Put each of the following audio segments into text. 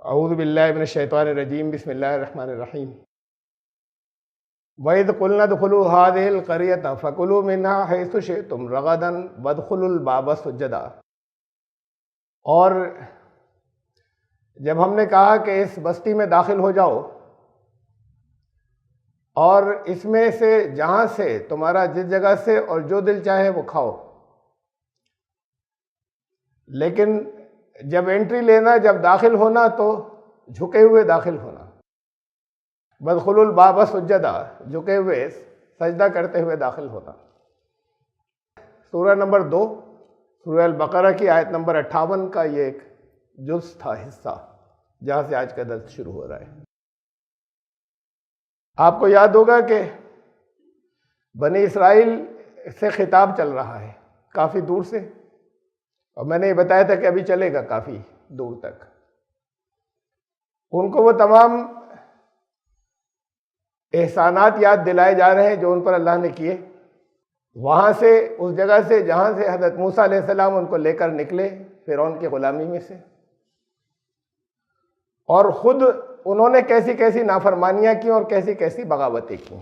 औज़ु बिल्लाहि मिनश शैतानिर रजीम बिस्मिल्लाहिर रहमानिर रहीम। वइज़ क़ुलना उदख़ुलू हाज़िहिल क़रियता फ़कुलू मिन्हा हैसु शि'तुम रग़दन वदख़ुलुल बाब सुज्जदा। और जब हमने कहा कि इस बस्ती में दाखिल हो जाओ और इसमें से जहाँ से तुम्हारा जिस जगह से और जो दिल चाहे वो खाओ, लेकिन जब एंट्री लेना, जब दाखिल होना तो झुके हुए दाखिल होना। वदख़ुलुल बाब सुज्जदा, झुके हुए सजदा करते हुए दाखिल होना। सूरह नंबर 2 सूरह अल-बक़रा की आयत नंबर 58 का ये एक जुज़ था, हिस्सा, जहाँ से आज का दर्स शुरू हो रहा है। आपको याद होगा कि बनी इसराइल से खिताब चल रहा है काफ़ी दूर से, और मैंने ये बताया था कि अभी चलेगा काफ़ी दूर तक। उनको वो तमाम एहसानात याद दिलाए जा रहे हैं जो उन पर अल्लाह ने किए। वहाँ से, उस जगह से जहाँ से हज़रत मूसा अलैहिस्सलाम उनको लेकर निकले फ़िरौन की ग़ुलामी में से, और ख़ुद उन्होंने कैसी कैसी नाफरमानियाँ की और कैसी कैसी बगावतें की।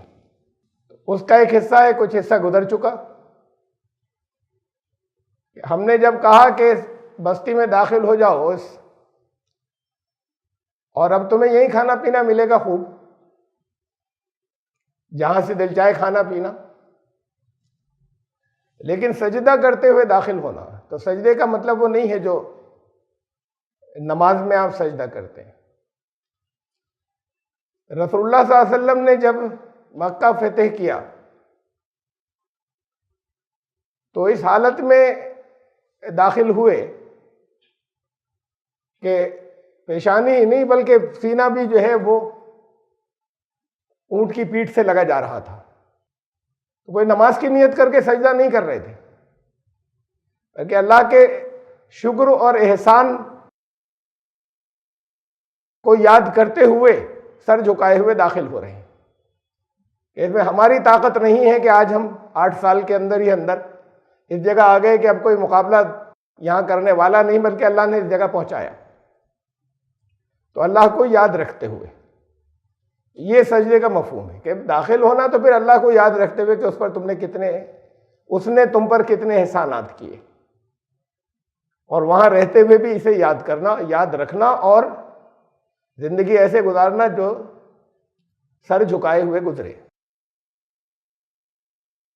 उसका एक हिस्सा है, कुछ हिस्सा गुजर चुका। हमने जब कहा कि बस्ती में दाखिल हो जाओ और अब तुम्हें यही खाना पीना मिलेगा खूब, जहाँ से दिल चाहे खाना पीना, लेकिन सजदा करते हुए दाखिल होना। तो सजदे का मतलब वो नहीं है जो नमाज में आप सजदा करते हैं। रसूलुल्लाह सल्लल्लाहु अलैहि वसल्लम ने जब मक्का फतेह किया तो इस हालत में दाखिल हुए कि पेशानी ही नहीं बल्कि सीना भी जो है वो ऊंट की पीठ से लगा जा रहा था। तो कोई नमाज की नियत करके सजदा नहीं कर रहे थे, बल्कि अल्लाह के शुक्र और एहसान को याद करते हुए सर झुकाए हुए दाखिल हो रहे हैं। इसमें हमारी ताकत नहीं है कि आज हम 8 साल के अंदर ही अंदर इस जगह आ गए कि अब कोई मुकाबला यहाँ करने वाला नहीं, बल्कि अल्लाह ने इस जगह पहुँचाया। तो अल्लाह को याद रखते हुए, ये सजदे का मफहूम है कि दाखिल होना तो फिर अल्लाह को याद रखते हुए कि उसने तुम पर कितने एहसानात किए, और वहाँ रहते हुए भी इसे याद करना, याद रखना, और जिंदगी ऐसे गुजारना जो सर झुकाए हुए गुजरे।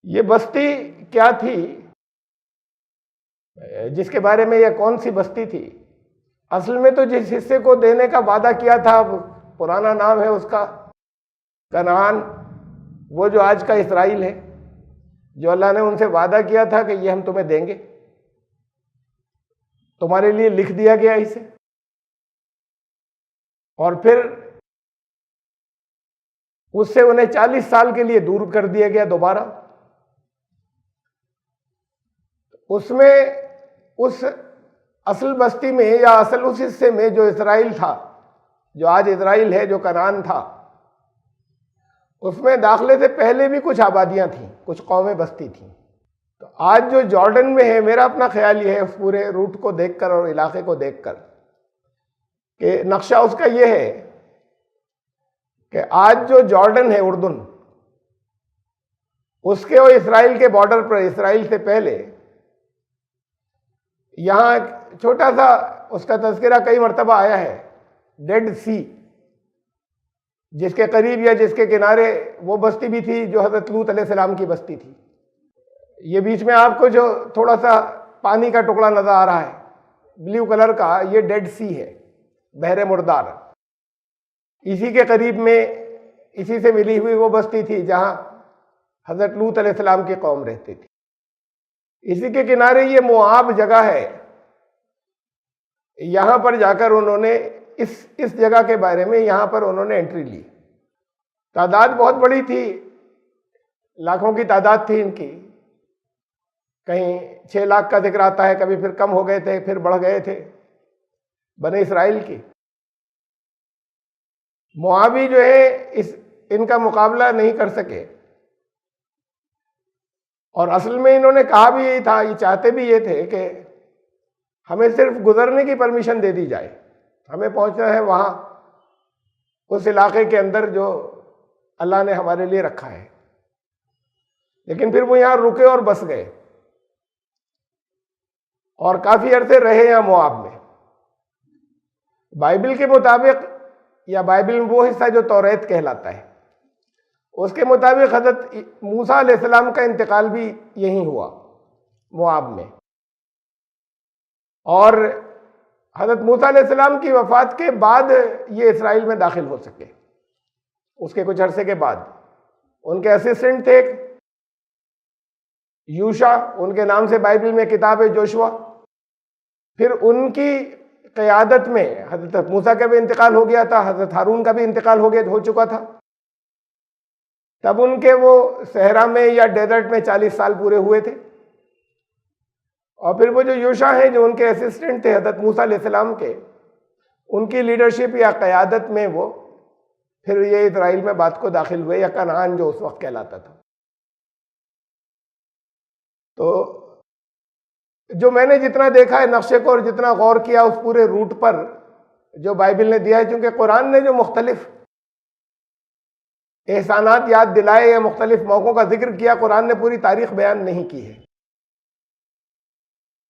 ये बस्ती क्या थी जिसके बारे में, यह कौन सी बस्ती थी? असल में तो जिस हिस्से को देने का वादा किया था, पुराना नाम है उसका कनान, वो जो आज का इसराइल है, जो अल्लाह ने उनसे वादा किया था कि ये हम तुम्हें देंगे, तुम्हारे लिए लिख दिया गया इसे। और फिर उससे उन्हें 40 साल के लिए दूर कर दिया गया दोबारा। उसमें, उस असल बस्ती में या असल उस हिस्से में जो इसराइल था, जो आज इसराइल है, जो कनान था, उसमें दाखिले से पहले भी कुछ आबादियां थीं, कुछ कौमें बस्ती थीं। तो आज जो जॉर्डन में है, मेरा अपना ख्याल ये है उस पूरे रूट को देखकर और इलाके को देखकर कि नक्शा उसका ये है कि आज जो जॉर्डन है, उर्दुन, उसके और इसराइल के बॉर्डर पर, इसराइल से पहले यहाँ छोटा सा उसका तज़किरा कई मरतबा आया है, डेड सी, जिसके करीब या जिसके किनारे वो बस्ती भी थी जो हज़रत लूत अलैहिस्सलाम की बस्ती थी। ये बीच में आपको जो थोड़ा सा पानी का टुकड़ा नजर आ रहा है ब्लू कलर का, ये डेड सी है, बहरे मुर्दार। इसी के करीब में, इसी से मिली हुई वो बस्ती थी जहाँ हज़रत लूत अलैहिस्सलाम की कौम रहती थी। इसी के किनारे ये मुआब जगह है, यहाँ पर जाकर उन्होंने इस जगह के बारे में, यहाँ पर उन्होंने एंट्री ली। तादाद बहुत बड़ी थी, लाखों की तादाद थी इनकी। कहीं 6 लाख का जिक्र आता है, कभी फिर कम हो गए थे, फिर बढ़ गए थे बने इसराइल की। मुआबी जो है इनका मुकाबला नहीं कर सके, और असल में इन्होंने कहा भी यही था, ये चाहते भी ये थे कि हमें सिर्फ गुजरने की परमिशन दे दी जाए, हमें पहुंचना है वहां उस इलाके के अंदर जो अल्लाह ने हमारे लिए रखा है। लेकिन फिर वो यहां रुके और बस गए और काफी अरसे रहे यहां मोआब में। बाइबल के मुताबिक, या बाइबल में वो हिस्सा जो तौरात कहलाता है, उसके मुताबिक हजरत मूसा अलैहिस्सलाम का इंतकाल भी यहीं हुआ, मोआब में। और हजरत मूसा अलैहिस्सलाम की वफात के बाद ये इसराइल में दाखिल हो सके। उसके कुछ अरसे के बाद उनके असिस्टेंट थे यूशा, उनके नाम से बाइबल में किताब है जोशुआ। फिर उनकी क़यादत में हजरत मूसा का भी इंतकाल हो गया था, हजरत हारून का भी इंतकाल हो चुका था। तब उनके वो सहरा में या डेजर्ट में 40 साल पूरे हुए थे। और फिर वो जो यूशा हैं, जो उनके असिस्टेंट थे हजरत मूसा अलैहिस्सलाम के, उनकी लीडरशिप या क़यादत में वो फिर ये इजराइल में बात को दाखिल हुए, या कनान जो उस वक्त कहलाता था। तो जो मैंने जितना देखा है नक्शे को और जितना गौर किया उस पूरे रूट पर जो बाइबल ने दिया है, क्योंकि कुरान ने जो मुख्तलिफ एहसानात याद दिलाए या मुख्तलिफ मौक़ों का जिक्र किया, कुरान ने पूरी तारीख बयान नहीं की है।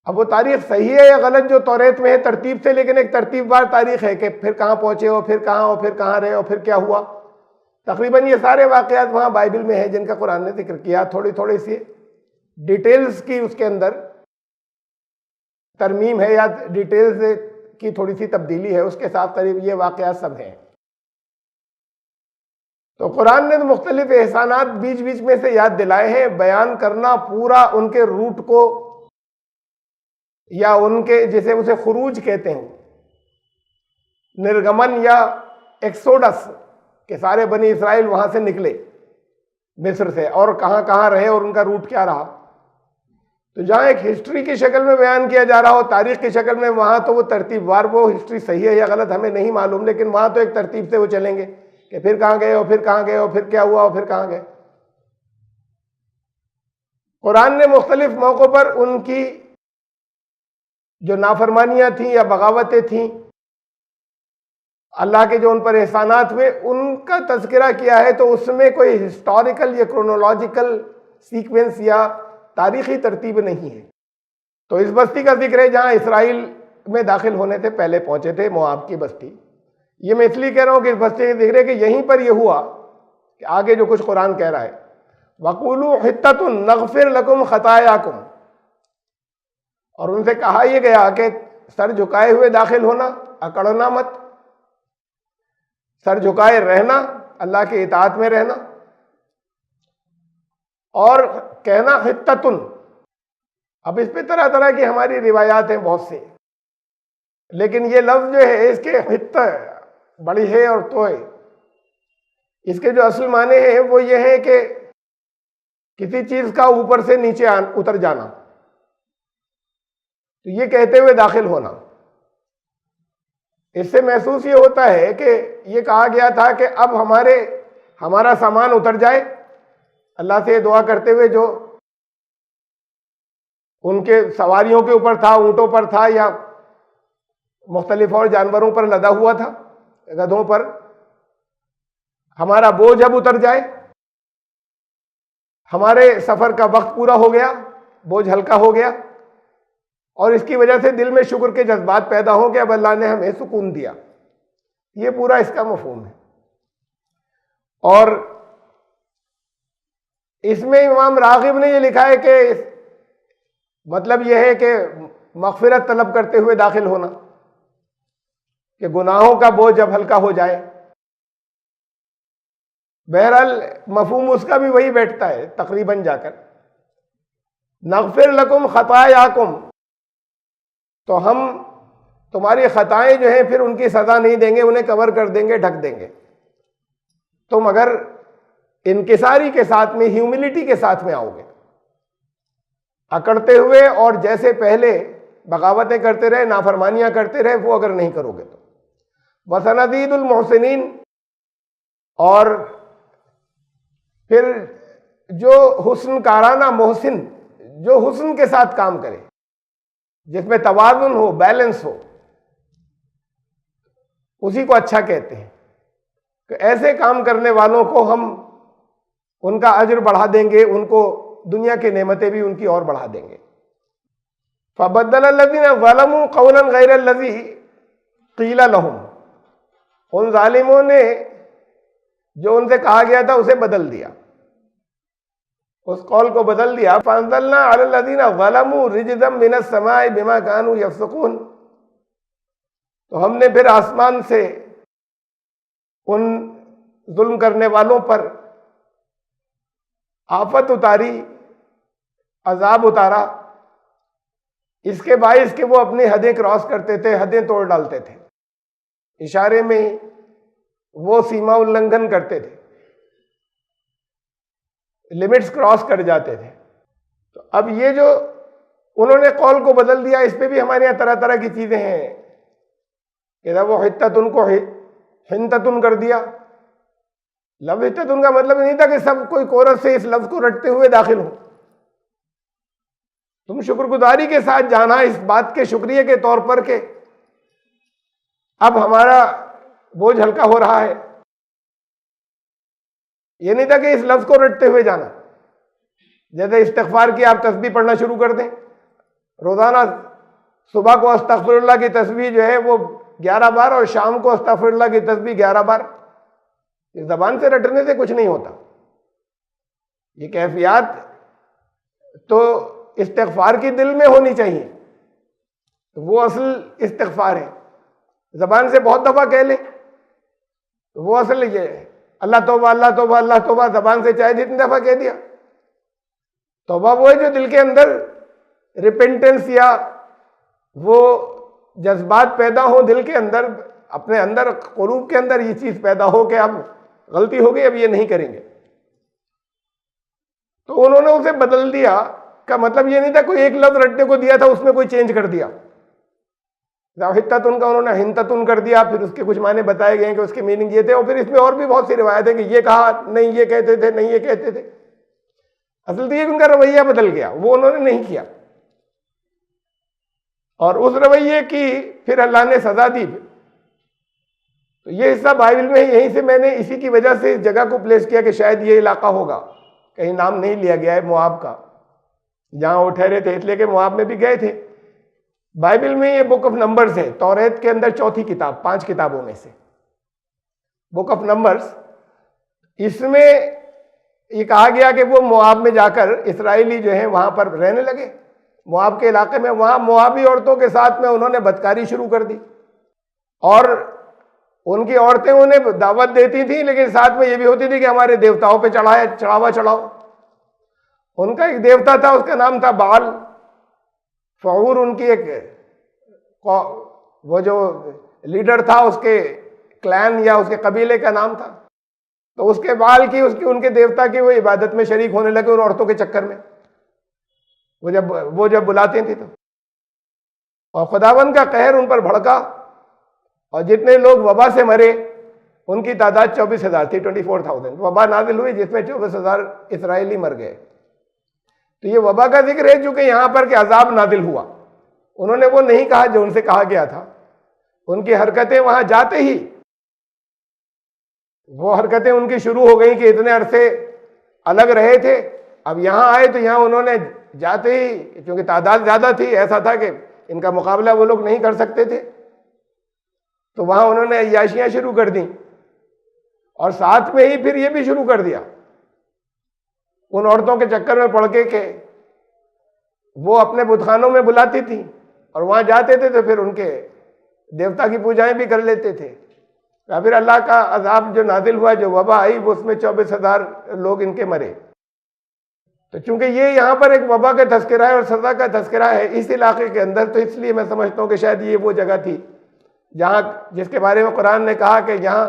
अब वो तारीख सही है या गलत जो तौरात में है तरतीब से, लेकिन एक तरतीबवार तारीख है कि फिर कहाँ पहुंचे हो, फिर कहाँ हो, फिर कहाँ रहे हो, फिर क्या हुआ। तकरीबन ये सारे वाक़यात वहाँ बाइबल में है जिनका कुरान ने जिक्र किया। थोड़ी थोड़ी सी डिटेल्स की उसके अंदर तरमीम है या डिटेल्स की थोड़ी सी तब्दीली है, उसके साथ करीब ये वाक़यात सब हैं। तो कुरान ने तो मुख्तलिफ एहसानात बीच बीच में से याद दिलाए हैं। बयान करना पूरा उनके रूट को, या उनके जिसे उसे खुरूज कहते हैं, निर्गमन या एक्सोडस, के सारे बनी इसराइल वहां से निकले मिस्र से, और कहां कहां रहे और उनका रूट क्या रहा। तो जहां एक हिस्ट्री की शक्ल में बयान किया जा रहा हो, तारीख की शक्ल में, वहां तो वो तरतीबवार, वो हिस्ट्री सही है या गलत हमें नहीं मालूम, लेकिन वहां तो एक तरतीब से वो चलेंगे कि फिर कहां गए हो, फिर कहां गए हो, फिर क्या हुआ और फिर कहां गए। कुरान ने मुख्तलिफ मौक़ों पर उनकी जो नाफरमानियां थीं या बगावतें थीं, अल्लाह के जो उन पर एहसानात हुए, उनका तज़किरा किया है। तो उसमें कोई हिस्टोरिकल या क्रोनोलॉजिकल सीक्वेंस या तारीखी तरतीब नहीं है। तो इस बस्ती का जिक्र है जहां इसराइल में दाखिल होने से पहले पहुंचे थे, मोआब की बस्ती। ये मैं इसलिए कह रहा हूं कि इस बस्ती का जिक्र है कि यहीं पर यह हुआ कि आगे जो कुछ कुरान कह रहा है, वक़ूलू हित्ततुन नग़फ़िर लकुम ख़तायाकुम, और उनसे कहा यह गया कि सर झुकाए हुए दाखिल होना, अकड़ना मत, सर झुकाए रहना, अल्लाह के इताअत में रहना, और कहना हित्ततुन। अब इस पे तरह तरह की हमारी रिवायात हैं बहुत से, लेकिन ये लफ्ज जो है इसके हित्त बड़ी है और तो है, इसके जो असल माने हैं वो ये है कि किसी चीज का ऊपर से नीचे उतर जाना। तो ये कहते हुए दाखिल होना, इससे महसूस ये होता है कि ये कहा गया था कि अब हमारा सामान उतर जाए, अल्लाह से दुआ करते हुए, जो उनके सवारियों के ऊपर था, ऊंटों पर था या मुख्तलिफ और जानवरों पर लदा हुआ था, गधों पर, हमारा बोझ अब उतर जाए, हमारे सफर का वक्त पूरा हो गया, बोझ हल्का हो गया, और इसकी वजह से दिल में शुक्र के जज्बात पैदा हो कि अब अल्लाह ने हमें सुकून दिया। ये पूरा इसका मफहूम है। और इसमें इमाम रागिब ने ये लिखा है कि मतलब यह है कि मग़फ़िरत तलब करते हुए दाखिल होना, कि गुनाहों का बोझ अब हल्का हो जाए। बहरहाल मफहूम उसका भी वही बैठता है तकरीबन जाकर, नग़फ़िर लकुम ख़तायाकुम, तो हम तुम्हारी खताएं जो हैं फिर उनकी सजा नहीं देंगे, उन्हें कवर कर देंगे, ढक देंगे। तुम अगर इनकिसारी के साथ में, ह्यूमिलिटी के साथ में आओगे, अकड़ते हुए, और जैसे पहले बगावतें करते रहे, नाफरमानियां करते रहे, वो अगर नहीं करोगे तो वसनज़ीदुल मुहसिनीन। और फिर जो हुस्न काराना मोहसिन, जो हुस्न के साथ काम करे, जिसमें तवाज़ुन हो, बैलेंस हो, उसी को अच्छा कहते हैं। कि ऐसे काम करने वालों को हम उनका अज्र बढ़ा देंगे, उनको दुनिया की नेमतें भी उनकी और बढ़ा देंगे। फबद्दलल्लज़ीना ज़लमू क़ौलन ग़ैरल्लज़ी क़ीला लहुम, उन जालिमों ने जो उनसे कहा गया था उसे बदल दिया, उस कौल को बदल दिया। फ़अंज़लना अलल्लज़ीना ज़लमू रिजज़म मिनस समाई बिमा कानू यफ़सक़ून, तो हमने फिर आसमान से उन जुल्म करने वालों पर आफत उतारी, अजाब उतारा, इसके बाइस कि वो अपनी हदें क्रॉस करते थे, हदें तोड़ डालते थे, इशारे में वो सीमा उल्लंघन करते थे, लिमिट्स क्रॉस कर जाते थे। तो अब ये जो उन्होंने कौल को बदल दिया, इस पे भी हमारे यहाँ तरह तरह की चीजें हैं। कि वो हित्ततुन को हिंततुन कर दिया। लफ्ज़ हित्ततुन का मतलब नहीं था कि सब कोई कोरस से इस लफ्ज को रटते हुए दाखिल हो। तुम शुक्रगुजारी के साथ जाना इस बात के शुक्रिया के तौर पर के अब हमारा बोझ हल्का हो रहा है। यह नहीं था कि इस लफ्ज को रटते हुए जाना। जैसे इस्तिग़फ़ार की आप तस्बीह पढ़ना शुरू कर दें, रोजाना सुबह को अस्तग़फ़िरुल्लाह की तस्बीह जो है वो 11 बार और शाम को अस्तग़फ़िरुल्लाह की तस्बीह 11 बार। इस ज़बान से रटने से कुछ नहीं होता। ये कैफियत तो इस्तिग़फ़ार की दिल में होनी चाहिए, तो वो असल इस्तिग़फ़ार है। ज़बान से बहुत दफ़ा कह लें तो वो असल ये है, अल्लाह तौबा अल्लाह तौबा अल्लाह तौबा, ज़बान से चाहे जितनी दफ़ा कह दिया। तौबा वो है जो दिल के अंदर रिपेंटेंस या वो जज्बात पैदा हो दिल के अंदर, अपने अंदर क़ुलूब के अंदर ये चीज़ पैदा हो कि अब गलती हो गई, अब ये नहीं करेंगे। तो उन्होंने उसे बदल दिया का मतलब ये नहीं था कोई एक लफ्ज़ रटने को दिया था उसमें कोई चेंज कर दिया। हित्ततुन का उन्होंने हिंततुन कर दिया, फिर उसके कुछ माने बताए गए कि उसके मीनिंग ये थे, और फिर इसमें और भी बहुत सी रिवायत है कि ये कहा नहीं ये कहते थे, नहीं ये कहते थे। असल तो ये उनका रवैया बदल गया, वो उन्होंने नहीं किया, और उस रवैये की फिर अल्लाह ने सजा दी। तो ये हिस्सा बाइबल में, यहीं से मैंने इसी की वजह से इस जगह को प्लेस किया कि शायद ये इलाका होगा, कहीं नाम नहीं लिया गया है मोआब का, जहां वो ठहरे थे, इसलिए कि मोआब में भी गए थे। बाइबल में ये बुक ऑफ नंबर्स है, तौरात के अंदर चौथी किताब, 5 किताबों में से बुक ऑफ नंबर्स। इसमें ये कहा गया कि वो मोआब में जाकर इसराइली जो है वहां पर रहने लगे, मोआब के इलाके में। वहां मोआबी औरतों के साथ में उन्होंने बदकारी शुरू कर दी, और उनकी औरतें उन्हें दावत देती थी, लेकिन साथ में ये भी होती थी कि हमारे देवताओं पे चढ़ावा चढ़ाओ। उनका एक देवता था, उसका नाम था बाल फ़ऊर। उनकी एक वो जो लीडर था उसके क्लैन या उसके कबीले का नाम था। तो उसके बाल की उनके देवता की वो इबादत में शरीक होने लगे उन औरतों के चक्कर में, वो जब बुलाते थे तो। और खुदावंद का कहर उन पर भड़का, और जितने लोग वबा से मरे उनकी तादाद 24,000 थी, 24,000 वबा नाजिल हुई जिसमें 24,000 इसराइली मर गए। तो ये वबा का जिक्र है चूंकि यहां पर कि अजाब नाजिल हुआ, उन्होंने वो नहीं कहा जो उनसे कहा गया था। उनकी हरकतें वहां जाते ही वो हरकतें उनकी शुरू हो गई कि इतने अरसे अलग रहे थे, अब यहां आए तो यहां उन्होंने जाते ही, क्योंकि तादाद ज्यादा थी, ऐसा था कि इनका मुकाबला वो लोग नहीं कर सकते थे, तो वहां उन्होंने अय्याशियां शुरू कर दी। और साथ में ही फिर ये भी शुरू कर दिया उन औरतों के चक्कर में पड़ के वो अपने बुतखानों में बुलाती थी और वहां जाते थे तो फिर उनके देवता की पूजाएं भी कर लेते थे। या फिर अल्लाह का अजाब जो नाजिल हुआ, जो वबा आई, वो उसमें 24,000 लोग इनके मरे। तो चूंकि ये यहाँ पर एक वबा का तस्करा है और सजा का तस्करा है इस इलाके के अंदर, तो इसलिए मैं समझता हूँ कि शायद ये वो जगह थी जहाँ जिसके बारे में कुरान ने कहा कि यहाँ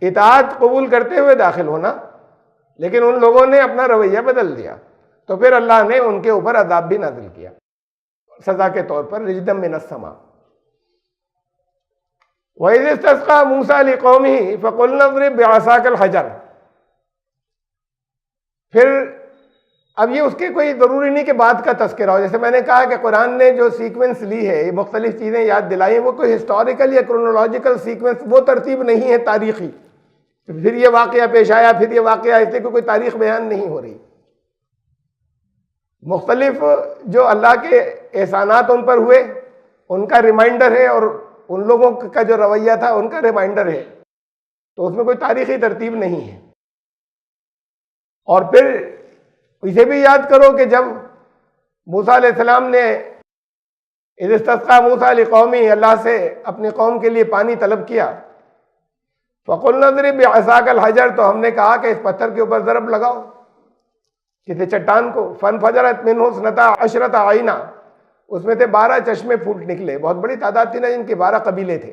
इताअत कबूल करते हुए दाखिल होना, लेकिन उन लोगों ने अपना रवैया बदल दिया, तो फिर अल्लाह ने उनके ऊपर अजाब भी नाजिल किया सजा के तौर पर, रिजदम मिनस समा। वइज़ इस्तस्क़ा मूसा लिक़ौमिही फ़क़ुलना इज़रिब बिअसाकल हजर। फिर अब ये उसके कोई ज़रूरी नहीं कि बात का तस्करा हो। जैसे मैंने कहा कि कुरान ने जो सीक्वेंस ली है, ये मुख्तलिफ चीज़ें याद दिलाई हैं, वो कोई हिस्टोरिकल या क्रोनोलॉजिकल सीक्वेंस, वो तरतीब नहीं है तारीख़ी। फिर ये वाक़या पेश आया, फिर ये वाक़या, इसलिए कोई तारीख़ बयान नहीं हो रही। मुख्तलिफ जो अल्लाह के एहसानात उन पर हुए उनका रिमाइंडर है, और उन लोगों का जो रवैया था उनका रिमाइंडर है, तो उसमें कोई तारीख़ी तरतीब नहीं है। और फिर इसे भी याद करो कि जब मूसा अलैहिस्सलाम ने इज़ इस्तस्क़ा मूसा लिक़ौमी, अल्लाह से अपनी कौम के लिए पानी तलब किया, फ़क़ुलना इज़रिब बिअसाकल हजर, तो हमने कहा कि इस पत्थर के ऊपर ज़रब लगाओ, किसी चट्टान को। फ़नफ़जरत मिन्हु इस्नता अशरता आइना, उसमें से 12 चश्मे फूट निकले। बहुत बड़ी तादाद थी ना, जिनके 12 कबीले थे,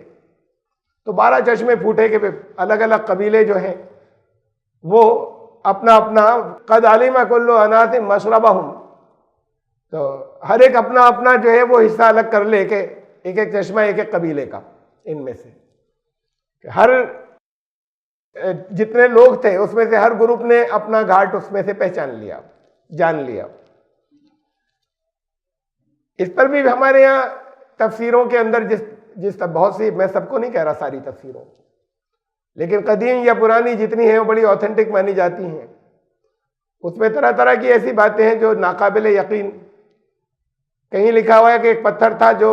तो 12 चश्मे फूटे कि अलग अलग कबीले जो हैं वो अपना अपना कद आलिमा कुल्लु अनासिम मशरबहुम, तो हर एक अपना अपना जो है वो हिस्सा अलग कर ले के एक एक चश्मा एक एक कबीले का, इनमें से हर जितने लोग थे उसमें से हर ग्रुप ने अपना घाट उसमें से पहचान लिया, जान लिया। इस पर भी हमारे यहाँ तफसीरों के अंदर जिस बहुत सी, मैं सबको नहीं कह रहा सारी तफसीरों, लेकिन कदीम या पुरानी जितनी हैं वो बड़ी ऑथेंटिक मानी जाती हैं। उसमें तरह तरह की ऐसी बातें हैं जो नाकाबिल यकीन। कहीं लिखा हुआ है कि एक पत्थर था जो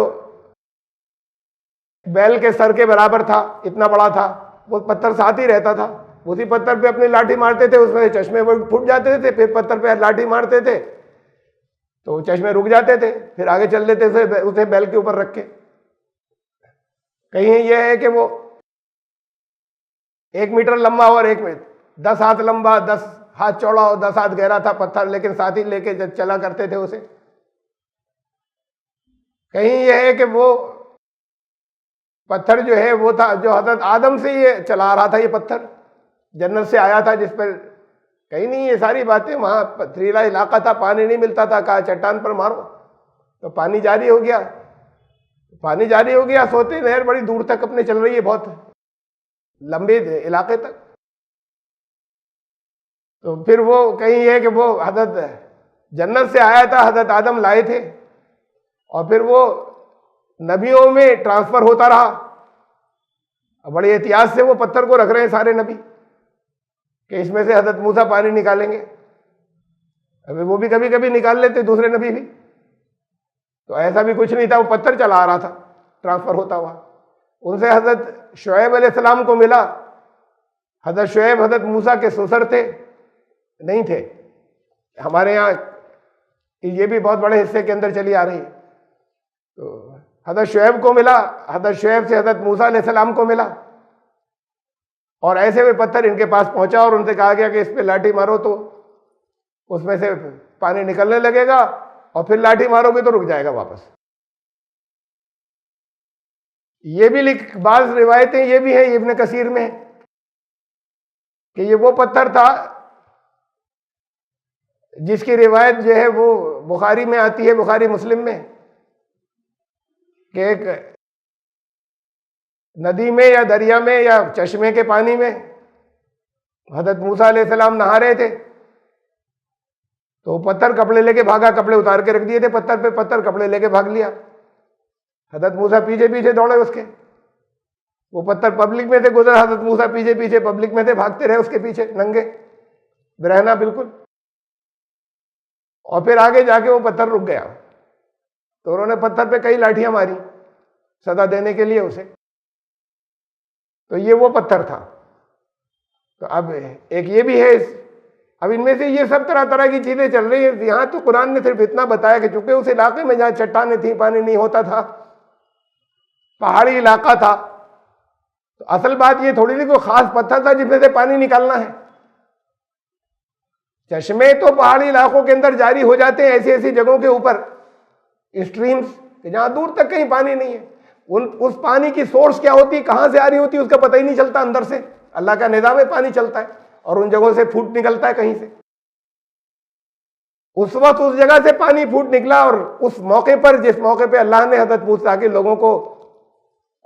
बैल के सर के बराबर था, इतना बड़ा था, वो पत्थर साथ ही रहता था। उसी पत्थर पे अपनी लाठी मारते थे, उसमें चश्मे फूट जाते थे, फिर पत्थर पे लाठी मारते थे तो चश्मे रुक जाते थे, फिर आगे चल देते थे उसे बैल के ऊपर रख के। कहीं यह है कि वो 1 मीटर लंबा और 10 हाथ लंबा, 10 हाथ चौड़ा और 10 हाथ गहरा था पत्थर, लेकिन साथ ही लेके चला करते थे उसे। कहीं यह है कि वो पत्थर जो है वो था जो हजरत आदम से ये चला रहा था, ये पत्थर जन्नत से आया था जिस पर, कहीं नहीं, ये सारी बातें, वहाँ पथरीला इलाका था, पानी नहीं मिलता था, कहा चट्टान पर मारो तो पानी जारी हो गया, पानी जारी हो गया। सोते नहर बड़ी दूर तक अपने चल रही है, बहुत लंबे इलाके तक। तो फिर वो कहीं है कि वो हजरत जन्नत से आया था, हजरत आदम लाए थे, और फिर वो नबियों में ट्रांसफर होता रहा। बड़े एहतियात से वो पत्थर को रख रहे हैं सारे नबी कि इसमें से हजरत मूसा पानी निकालेंगे। अभी वो भी कभी कभी निकाल लेते, दूसरे नबी भी। तो ऐसा भी कुछ नहीं था, वो पत्थर चला आ रहा था ट्रांसफर होता हुआ। उनसे हजरत शुएब अलैहिस्सलाम को मिला। हजरत शुएब हजरत मूसा के ससुर थे, नहीं थे। हमारे यहाँ ये भी बहुत बड़े हिस्से के अंदर चली आ रही है। तो हजरत शुएब को मिला, हजरत शुएब से हजरत मूसा अलैहिस्सलाम को मिला, और ऐसे हुए पत्थर इनके पास पहुंचा और उनसे कहा गया कि इस पे लाठी मारो तो उसमें से पानी निकलने लगेगा, और फिर लाठी मारोगे तो रुक जाएगा वापस। ये भी बाज़ रिवायतें ये भी है इब्न कसीर में कि ये वो पत्थर था जिसकी रिवायत जो है वो बुखारी में आती है, बुखारी मुस्लिम में, कि एक नदी में या दरिया में या चश्मे के पानी में हजरत मूसा अलैहिस्सलाम नहा रहे थे, तो पत्थर कपड़े लेके भागा, कपड़े उतार के रख दिए थे पत्थर पे, पत्थर कपड़े लेके भाग लिया। हजरत मूसा पीछे पीछे दौड़े उसके, वो पत्थर पब्लिक में से गुजरा, हजरत मूसा पीछे पीछे पब्लिक में से भागते रहे उसके पीछे, नंगे बरहना बिल्कुल, और फिर आगे जाके वो पत्थर रुक गया। तो उन्होंने पत्थर पे कई लाठियां मारी सदा देने के लिए उसे। तो ये वो पत्थर था। तो अब एक ये भी है, अब इनमें से ये सब तरह तरह की चीजें चल रही है। यहाँ तो कुरान ने सिर्फ इतना बताया कि चूंकि उस इलाके में जहाँ चट्टानें थी, पानी नहीं होता था, पहाड़ी इलाका था, तो असल बात ये थोड़ी नहीं कोई खास पत्थर था जिसमें से पानी निकालना है। चश्मे तो पहाड़ी इलाकों के अंदर जारी हो जाते हैं, ऐसी ऐसी जगहों के ऊपर, स्ट्रीम्स, जहां दूर तक कहीं पानी नहीं है। उस पानी की सोर्स क्या होती है, कहां से आ रही होती है, उसका पता ही नहीं चलता। अंदर से अल्लाह का निज़ाम है, पानी चलता है और उन जगहों से फूट निकलता है कहीं से। उस वक्त उस जगह से पानी फूट निकला, और उस मौके पर, जिस मौके पर अल्लाह ने हजरत मूसा के लोगों को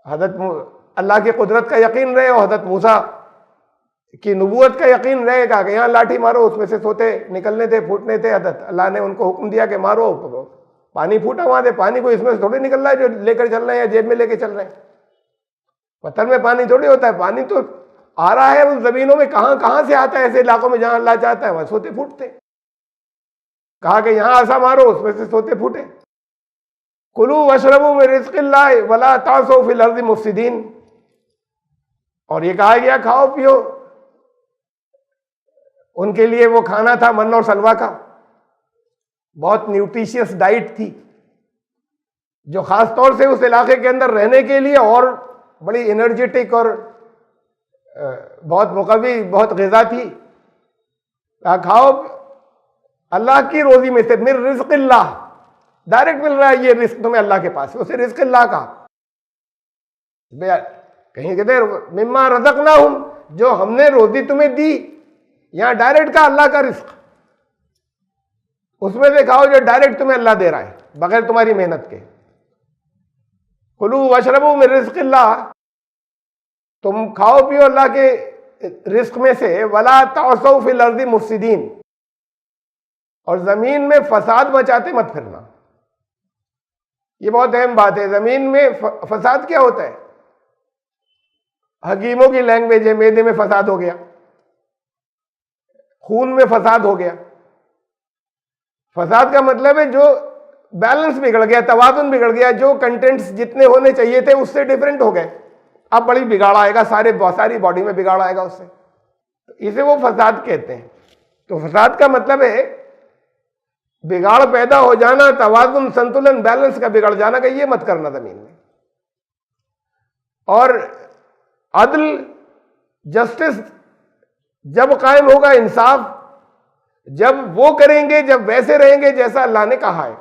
अल्लाह की कुदरत का यकीन रहे, और हजरत मूसा कि नबूवत का यकीन रहेगा कि यहाँ लाठी मारो उसमें से सोते निकलने थे, फूटने थे। अल्लाह ने उनको हुक्म दिया कि मारो, पानी फूटा वहां से, पानी को इसमें से थोड़ी निकल रहा है जो लेकर चल रहे हैं या जेब में लेके चल रहे हैं। पत्थर में पानी थोड़ी होता है, पानी तो आ रहा है उन जमीनों में, कहां कहां से आता है। ऐसे इलाकों में जहां अल्लाह चाहता है वहां सोते फूटते। कहा कि यहां ऐसा मारो उसमें से सोते फूटे। कुलू वशरबू में रिज़्क़िल्लाह वला तासौ फिल अर्ज़ि मुफ़सिदीन। और ये कहा गया खाओ पियो। उनके लिए वो खाना था मन और सलवा का, बहुत न्यूट्रिशियस डाइट थी, जो खास तौर से उस इलाके के अंदर रहने के लिए और बड़ी एनर्जेटिक और बहुत मुकव्वी, बहुत ग़िज़ा थी। खाओ अल्लाह की रोजी में से, मिन रिज़्क़िल्लाह, डायरेक्ट मिल रहा है ये रिस्क तुम्हें अल्लाह के पास, उसे रिज़्क़िल्लाह का। कहीं कहते मिम्मा रज़क़नाहुम, जो हमने रोजी तुम्हें दी, यहां डायरेक्ट का अल्लाह का रिस्क, उसमें से खाओ जो डायरेक्ट तुम्हें अल्लाह दे रहा है बगैर तुम्हारी मेहनत के। कुलू वशरबू मिन रिज़्क़िल्लाह, तुम खाओ पियो अल्लाह के रिस्क में से। वला तासौ फिल अर्ज़ि मुफ़सिदीन, और जमीन में फसाद मचाते मत फिरना। ये बहुत अहम बात है। जमीन में फसाद क्या होता है? हकीमों की लैंग्वेज है, मैदे में फसाद हो गया, खून में फसाद हो गया। फसाद का मतलब है जो बैलेंस बिगड़ गया, तवाज़ुन बिगड़ गया, जो कंटेंट्स जितने होने चाहिए थे उससे डिफरेंट हो गए। अब बड़ी बिगाड़ आएगा, सारी बॉडी में बिगाड़ आएगा उससे, इसे वो फसाद कहते हैं। तो फसाद का मतलब है बिगाड़ पैदा हो जाना, तवाज़ुन, संतुलन, बैलेंस का बिगड़ जाना, का ये मत करना जमीन में। और अदल, जस्टिस जब कायम होगा, इंसाफ जब वो करेंगे, जब वैसे रहेंगे जैसा अल्लाह ने कहा है,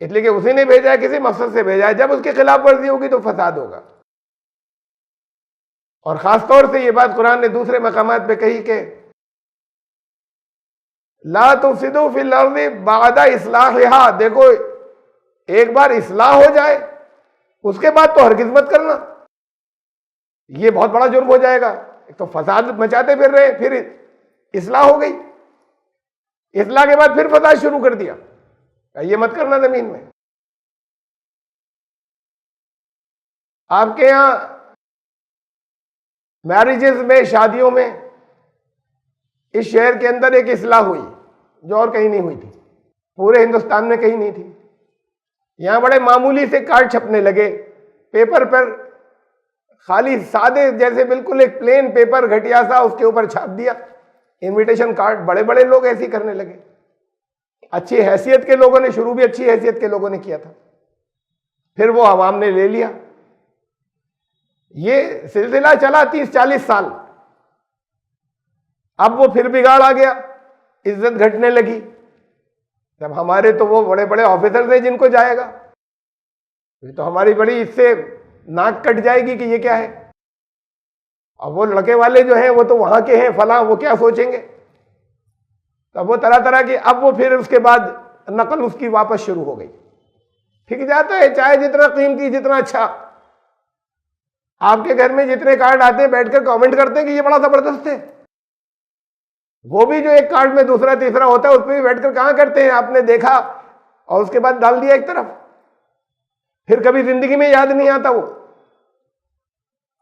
इसलिए कि उसी ने भेजा है, किसी मकसद से भेजा है। जब उसकी खिलाफ वर्जी होगी तो फसाद होगा। और खास तौर से ये बात कुरान ने दूसरे मकामात पे कही कि ला तुफसिदू फिल अर्ज़ि बादा इस्लाहिहा। देखो, एक बार इस्लाह हो जाए उसके बाद तो हरगिज़ मत करना, ये बहुत बड़ा जुर्म हो जाएगा। एक तो फसाद मचाते फिर रहे, फिर इस्लाह हो गई, इस्लाह के बाद फिर फसाद शुरू कर दिया, ये मत करना जमीन में। आपके यहां मैरिजेस में, शादियों में, इस शहर के अंदर एक इस्लाह हुई जो और कहीं नहीं हुई थी, पूरे हिंदुस्तान में कहीं नहीं थी। यहां बड़े मामूली से कार्ड छपने लगे पेपर पर, खाली सादे जैसे बिल्कुल एक प्लेन पेपर घटिया सा, उसके ऊपर छाप दिया इनविटेशन कार्ड। बड़े बड़े लोग ऐसे ही करने लगे। अच्छी हैसियत के लोगों ने, शुरू भी अच्छी हैसियत के लोगों ने किया था, फिर वो अवाम ने ले लिया। ये सिलसिला चला 30-40 साल। अब वो फिर बिगाड़ आ गया, इज्जत घटने लगी। जब हमारे तो वो बड़े बड़े ऑफिसर थे जिनको जाएगा, तो हमारी बड़ी इससे नाक कट जाएगी कि ये क्या है। अब वो लड़के वाले जो हैं वो तो वहां के हैं फला, वो क्या सोचेंगे। तब वो तरह तरह की, अब वो फिर उसके बाद नकल उसकी वापस शुरू हो गई। ठीक जाता है, चाहे जितना कीमती, जितना अच्छा। आपके घर में जितने कार्ड आते हैं, बैठकर कमेंट करते हैं कि ये बड़ा जबरदस्त है, वो भी जो एक कार्ड में दूसरा तीसरा होता है उस पर भी बैठकर कहां करते हैं, आपने देखा, और उसके बाद डाल दिया एक तरफ, फिर कभी जिंदगी में याद नहीं आता वो।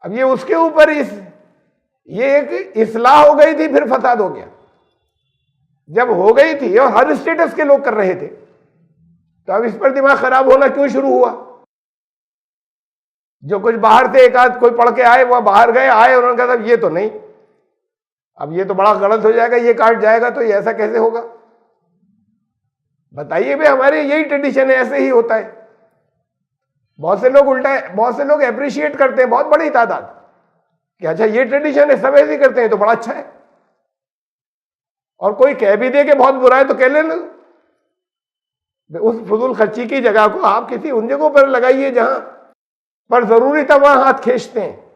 अब ये उसके ऊपर ये एक इस्लाह हो गई थी, फिर फसाद हो गया। जब हो गई थी और हर स्टेटस के लोग कर रहे थे, तो अब इस पर दिमाग खराब होना क्यों शुरू हुआ। जो कुछ बाहर से एक आध कोई पढ़ के आए, वह बाहर गए, आए, उन्होंने कहा ये तो नहीं, अब ये तो बड़ा गलत हो जाएगा, ये काट जाएगा, तो ये ऐसा कैसे होगा। बताइए भाई, हमारे यही ट्रेडिशन है, ऐसे ही होता है। बहुत से लोग उल्टा है, बहुत से लोग अप्रिशिएट करते हैं, बहुत बड़ी तादाद, कि अच्छा ये ट्रेडिशन है, सब ऐसे ही करते हैं तो बड़ा अच्छा है। और कोई कह भी दे कि बहुत बुरा है तो कह लेना। उस फजूल खर्ची की जगह को आप किसी उन जगहों पर लगाइए जहां पर जरूरी था, वहां हाथ खींचते हैं।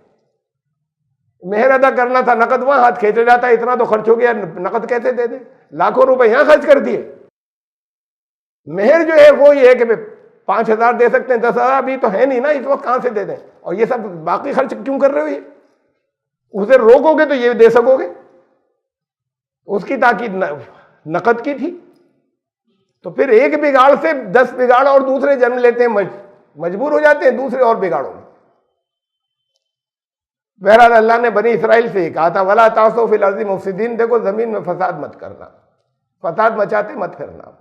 मेहर अदा करना था, नकद वहां हाथ खींचा जाता है, इतना तो खर्च हो गया, नकद कैसे दे दे, लाखों रुपए यहां खर्च कर दिए। मेहर जो है वो ये है कि 5,000 दे सकते हैं, 10,000 भी तो है नहीं ना इस वक्त, कहां से दे दें, और ये सब बाकी खर्च क्यों कर रहे हो। ये उसे रोकोगे तो ये दे सकोगे। उसकी ताकीद नकद की थी। तो फिर एक बिगाड़ से 10 बिगाड़ और दूसरे जन्म लेते हैं, मजबूर हो जाते हैं दूसरे और बिगाड़ों में। बहरहाल अल्लाह ने बनी इसराइल से ही कहा था, वला तासो फिल अर्ज़ि मुफ़सिदीन, देखो जमीन में फसाद मत करना, फसाद मचाते मत फिरना।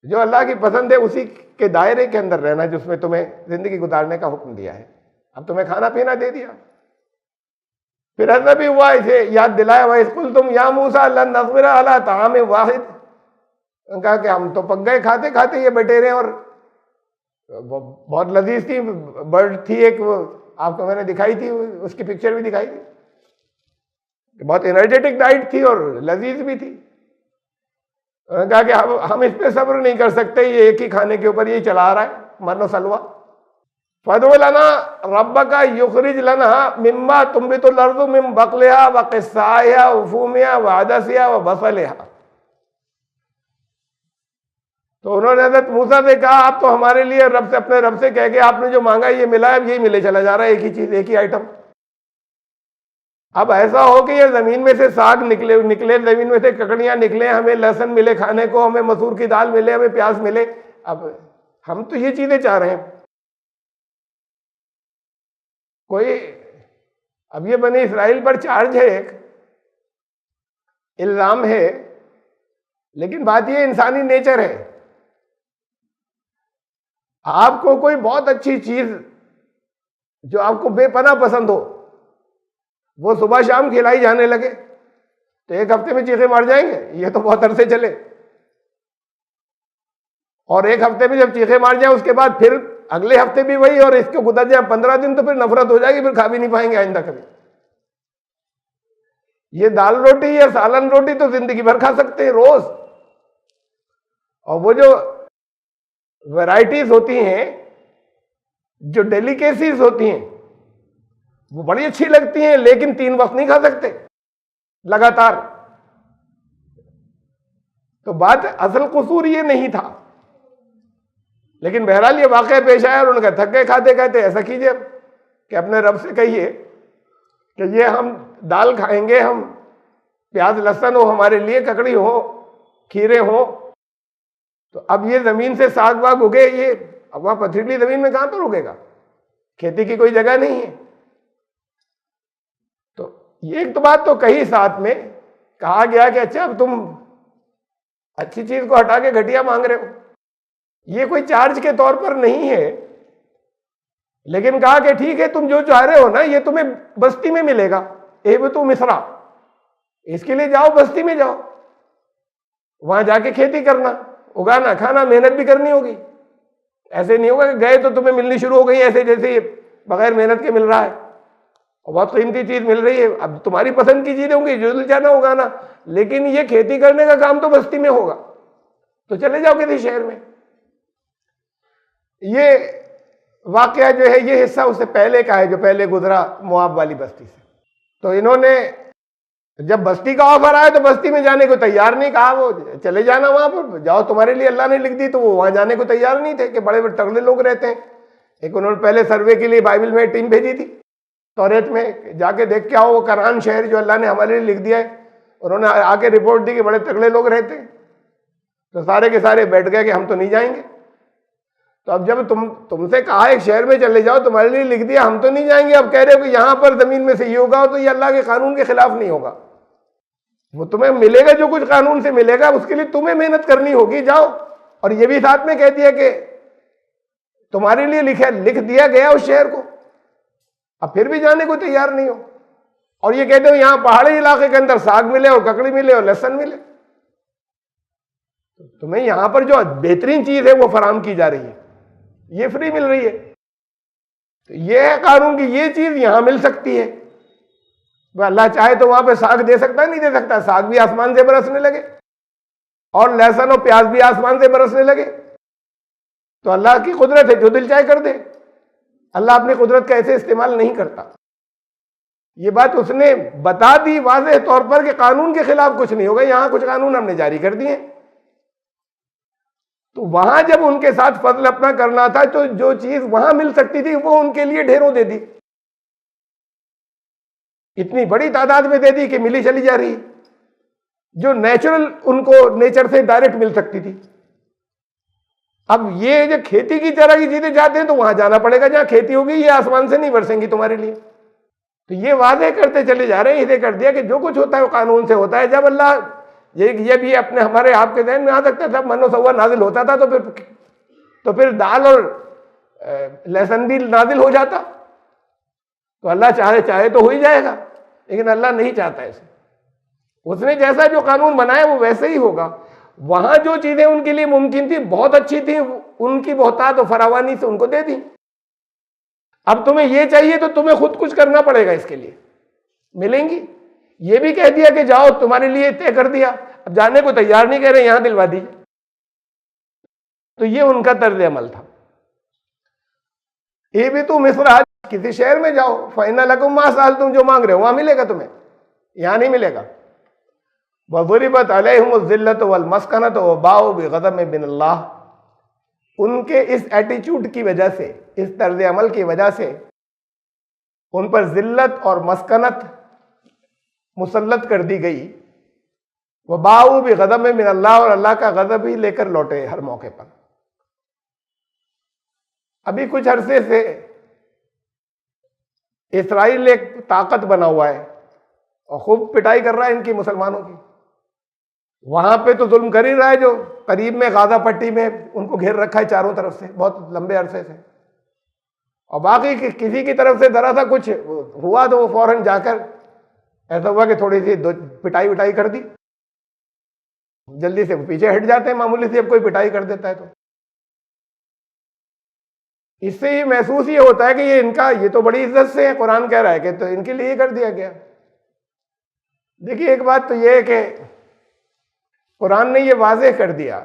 जो अल्लाह की पसंद है उसी के दायरे के अंदर रहना, जिसमें तुम्हें जिंदगी गुजारने का हुक्म दिया है। अब तुम्हें खाना पीना दे दिया। फिर ऐसा भी हुआ, इसे याद दिलाया, वह स्कुल तुम या मूसा लन नस्बिरा अला ताम वाहिद, कहा कि हम तो पक गए खाते खाते ये बटेरे, और बहुत लजीज थी, बर्ड थी एक, आपको मैंने दिखाई थी, उसकी पिक्चर भी दिखाई थी, बहुत एनर्जेटिक डाइट थी और लजीज भी थी। उन्होंने कहा कि हम इस पे सब्र नहीं कर सकते, ये एक ही खाने के ऊपर यही चला रहा है, मरनो सलवा। फदो लना रब्बका युखरिज लना मिम्मा तुम्बितुल अर्दु मिन बकलिहा व क़िस्साइहा व फूमिहा व अदसिहा व बसलिहा। तो उन्होंने हज़रत मूसा से कहा, आप तो हमारे लिए रब से, अपने रब से कह के आपने जो मांगा ये मिला है, यही मिले चला जा रहा है, एक ही चीज, एक ही आइटम। अब ऐसा हो कि ये जमीन में से साग निकले, जमीन में से ककड़ियां निकले, हमें लहसुन मिले खाने को, हमें मसूर की दाल मिले, हमें प्याज मिले। अब हम तो ये चीजें चाह रहे हैं। कोई अब ये बनी इसराइल पर चार्ज है, एक इल्जाम है, लेकिन बात ये इंसानी नेचर है। आपको कोई बहुत अच्छी चीज जो आपको बेपनाह पसंद हो, वो सुबह शाम खिलाई जाने लगे तो एक हफ्ते में चीखे मार जाएंगे, ये तो बहुत अरसे चले। और एक हफ्ते में जब चीखे मार जाए उसके बाद फिर अगले हफ्ते भी वही, और इसको गुजर जाए 15 दिन तो फिर नफरत हो जाएगी, फिर खा भी नहीं पाएंगे आइंदा कभी। ये दाल रोटी या सालन रोटी तो जिंदगी भर खा सकते हैं रोज, और वो जो वैरायटीज होती हैं, जो डेलिकेसीज होती हैं, वो बड़ी अच्छी लगती हैं, लेकिन 3 वक्त नहीं खा सकते लगातार। तो बात असल कसूर ये नहीं था, लेकिन बहरहाल ये वाकया पेश आया और उनका थक गए खाते खाते। ऐसा कीजिए कि अपने रब से कहिए कि ये हम दाल खाएंगे, हम प्याज लहसुन हो हमारे लिए, ककड़ी हो, खीरे हो। तो अब ये जमीन से साग वाग उगे, ये अब वहां पथरीली जमीन में कहां पर उगेगा, खेती की कोई जगह नहीं है। तो ये एक तो बात तो कही, साथ में कहा गया कि अच्छा अब तुम अच्छी चीज को हटा के घटिया मांग रहे हो। ये कोई चार्ज के तौर पर नहीं है, लेकिन कहा कि ठीक है, तुम जो चाह रहे हो ना, ये तुम्हें बस्ती में मिलेगा, एबतु मिस्रा, इसके लिए जाओ बस्ती में जाओ, वहां जाके खेती करना, उगाना, खाना, मेहनत भी करनी होगी। ऐसे नहीं होगा कि गए तो तुम्हें मिलनी शुरू हो गई ऐसे जैसे बगैर मेहनत के मिल रहा है, और बहुत कीमती चीज मिल रही है। अब तुम्हारी पसंद की चीजें होंगी, जो दिल चाहना उगाना, लेकिन ये खेती करने का काम तो बस्ती में होगा, तो चले जाओ किसी शहर में। ये वाकया जो है, ये हिस्सा उससे पहले का है, जो पहले गुजरा मुआब वाली बस्ती से। तो इन्होंने जब बस्ती का ऑफर आया तो बस्ती में जाने को तैयार नहीं, कहा वो चले जाना वहां पर, जाओ, तुम्हारे लिए अल्लाह ने लिख दी। तो वो वहां जाने को तैयार नहीं थे कि बड़े बड़े तगड़े लोग रहते हैं। एक उन्होंने पहले सर्वे के लिए बाइबल में टीम भेजी थी, तौरेत में जाके देख के आओ वो करान शहर जो अल्लाह ने हमारे लिए लिख दिया है। उन्होंने आके रिपोर्ट दी कि बड़े तगड़े लोग रहते हैं। तो सारे के सारे बैठ गए कि हम तो नहीं जाएंगे। तो अब जब तुमसे कहा एक शहर में चले जाओ, तुम्हारे लिए लिख दिया, हम तो नहीं जाएंगे, अब कह रहे हो कि यहां पर जमीन में से ये होगा, तो ये अल्लाह के कानून के खिलाफ नहीं होगा। वो तुम्हें मिलेगा जो कुछ कानून से मिलेगा, उसके लिए तुम्हें मेहनत करनी होगी, जाओ। और ये भी साथ में कह दिया कि तुम्हारे लिए लिख दिया गया उस शहर को, अब फिर भी जाने को तैयार नहीं हो। और ये कहते हो यहां पहाड़ी इलाके के अंदर साग मिले और ककड़ी मिले और लहसुन मिले। तुम्हें यहां पर जो बेहतरीन चीज है वो फराम की जा रही है, ये फ्री मिल रही है। तो ये है कानून की ये चीज यहां मिल सकती है। अल्लाह चाहे तो वहां पे साग दे सकता है, नहीं दे सकता। साग भी आसमान से बरसने लगे और लहसुन और प्याज भी आसमान से बरसने लगे, तो अल्लाह की कुदरत है, जो दिल चाहे कर दे। अल्लाह अपनी कुदरत का ऐसे इस्तेमाल नहीं करता। ये बात उसने बता दी वाज़ेह तौर पर कि कानून के खिलाफ कुछ नहीं होगा। यहां कुछ कानून हमने जारी कर दिए, तो वहां जब उनके साथ फजल अपना करना था, तो जो चीज वहां मिल सकती थी वो उनके लिए ढेरों दे दी। इतनी बड़ी तादाद में दे दी कि मिली चली जा रही, जो नेचुरल उनको नेचर से डायरेक्ट मिल सकती थी। अब ये जो खेती की तरह की चीजें चाहते हैं तो वहां जाना पड़ेगा जहां खेती होगी, ये आसमान से नहीं बरसेंगी तुम्हारे लिए। तो ये वादे करते चले जा रहे हैं, इसे कर दिया कि जो कुछ होता है वो कानून से होता है। जब अल्लाह ये भी अपने हमारे आपके ध्यान में आ सकता है, सब मनो नाजिल होता था तो फिर दाल और लहसुन भी नाजिल हो जाता। तो अल्लाह चाहे तो हो ही जाएगा, लेकिन अल्लाह नहीं चाहता ऐसे। उसने जैसा जो कानून बनाया वो वैसे ही होगा। वहां जो चीजें उनके लिए मुमकिन थी, बहुत अच्छी थी, उनकी बहुतात और फरावानी से उनको दे दी। अब तुम्हें ये चाहिए तो तुम्हें खुद कुछ करना पड़ेगा, इसके लिए मिलेंगी। ये भी कह दिया कि जाओ, तुम्हारे लिए तय कर दिया, अब जाने को तैयार नहीं, कह रहे यहां दिलवा दीजिए। तो ये उनका तर्ज अमल था। ये भी तुम मिस्र आज किसी शहर में जाओ, फाइना लकुम मा साल, तुम जो मांग रहे हो वहां मिलेगा तुम्हें, यहां नहीं मिलेगा। वज़रिबत अलैहिमुज़ ज़िल्लत वल मस्कनत व बाउ बिग़ज़बिन मिनल्लाह, उनके इस एटीट्यूड की वजह से, इस तर्ज अमल की वजह से उन पर जिल्लत और मस्कनत मुसल्लत कर दी गई। वह बाऊ भी गज़ब में मिनल्लाह, और अल्लाह का गज़ब ही लेकर लौटे हर मौके पर। अभी कुछ अरसे से इसराइल एक ताकत बना हुआ है और खूब पिटाई कर रहा है इनकी मुसलमानों की। वहां पे तो जुल्म कर ही रहा है, जो करीब में गाजा पट्टी में उनको घेर रखा है चारों तरफ से बहुत लंबे अरसे से। और बाकी किसी की तरफ से जरा सा कुछ हुआ तो वो फौरन जाकर ऐसा हुआ कि थोड़ी सी पिटाई विटाई कर दी, जल्दी से पीछे हट जाते हैं मामूली से, अब कोई पिटाई कर देता है तो। इससे ये महसूस ये होता है कि ये तो बड़ी इज्जत से है, कुरान कह रहा है कि तो इनके लिए कर दिया गया। देखिए एक बात तो ये है कि कुरान ने ये वाज़ेह कर दिया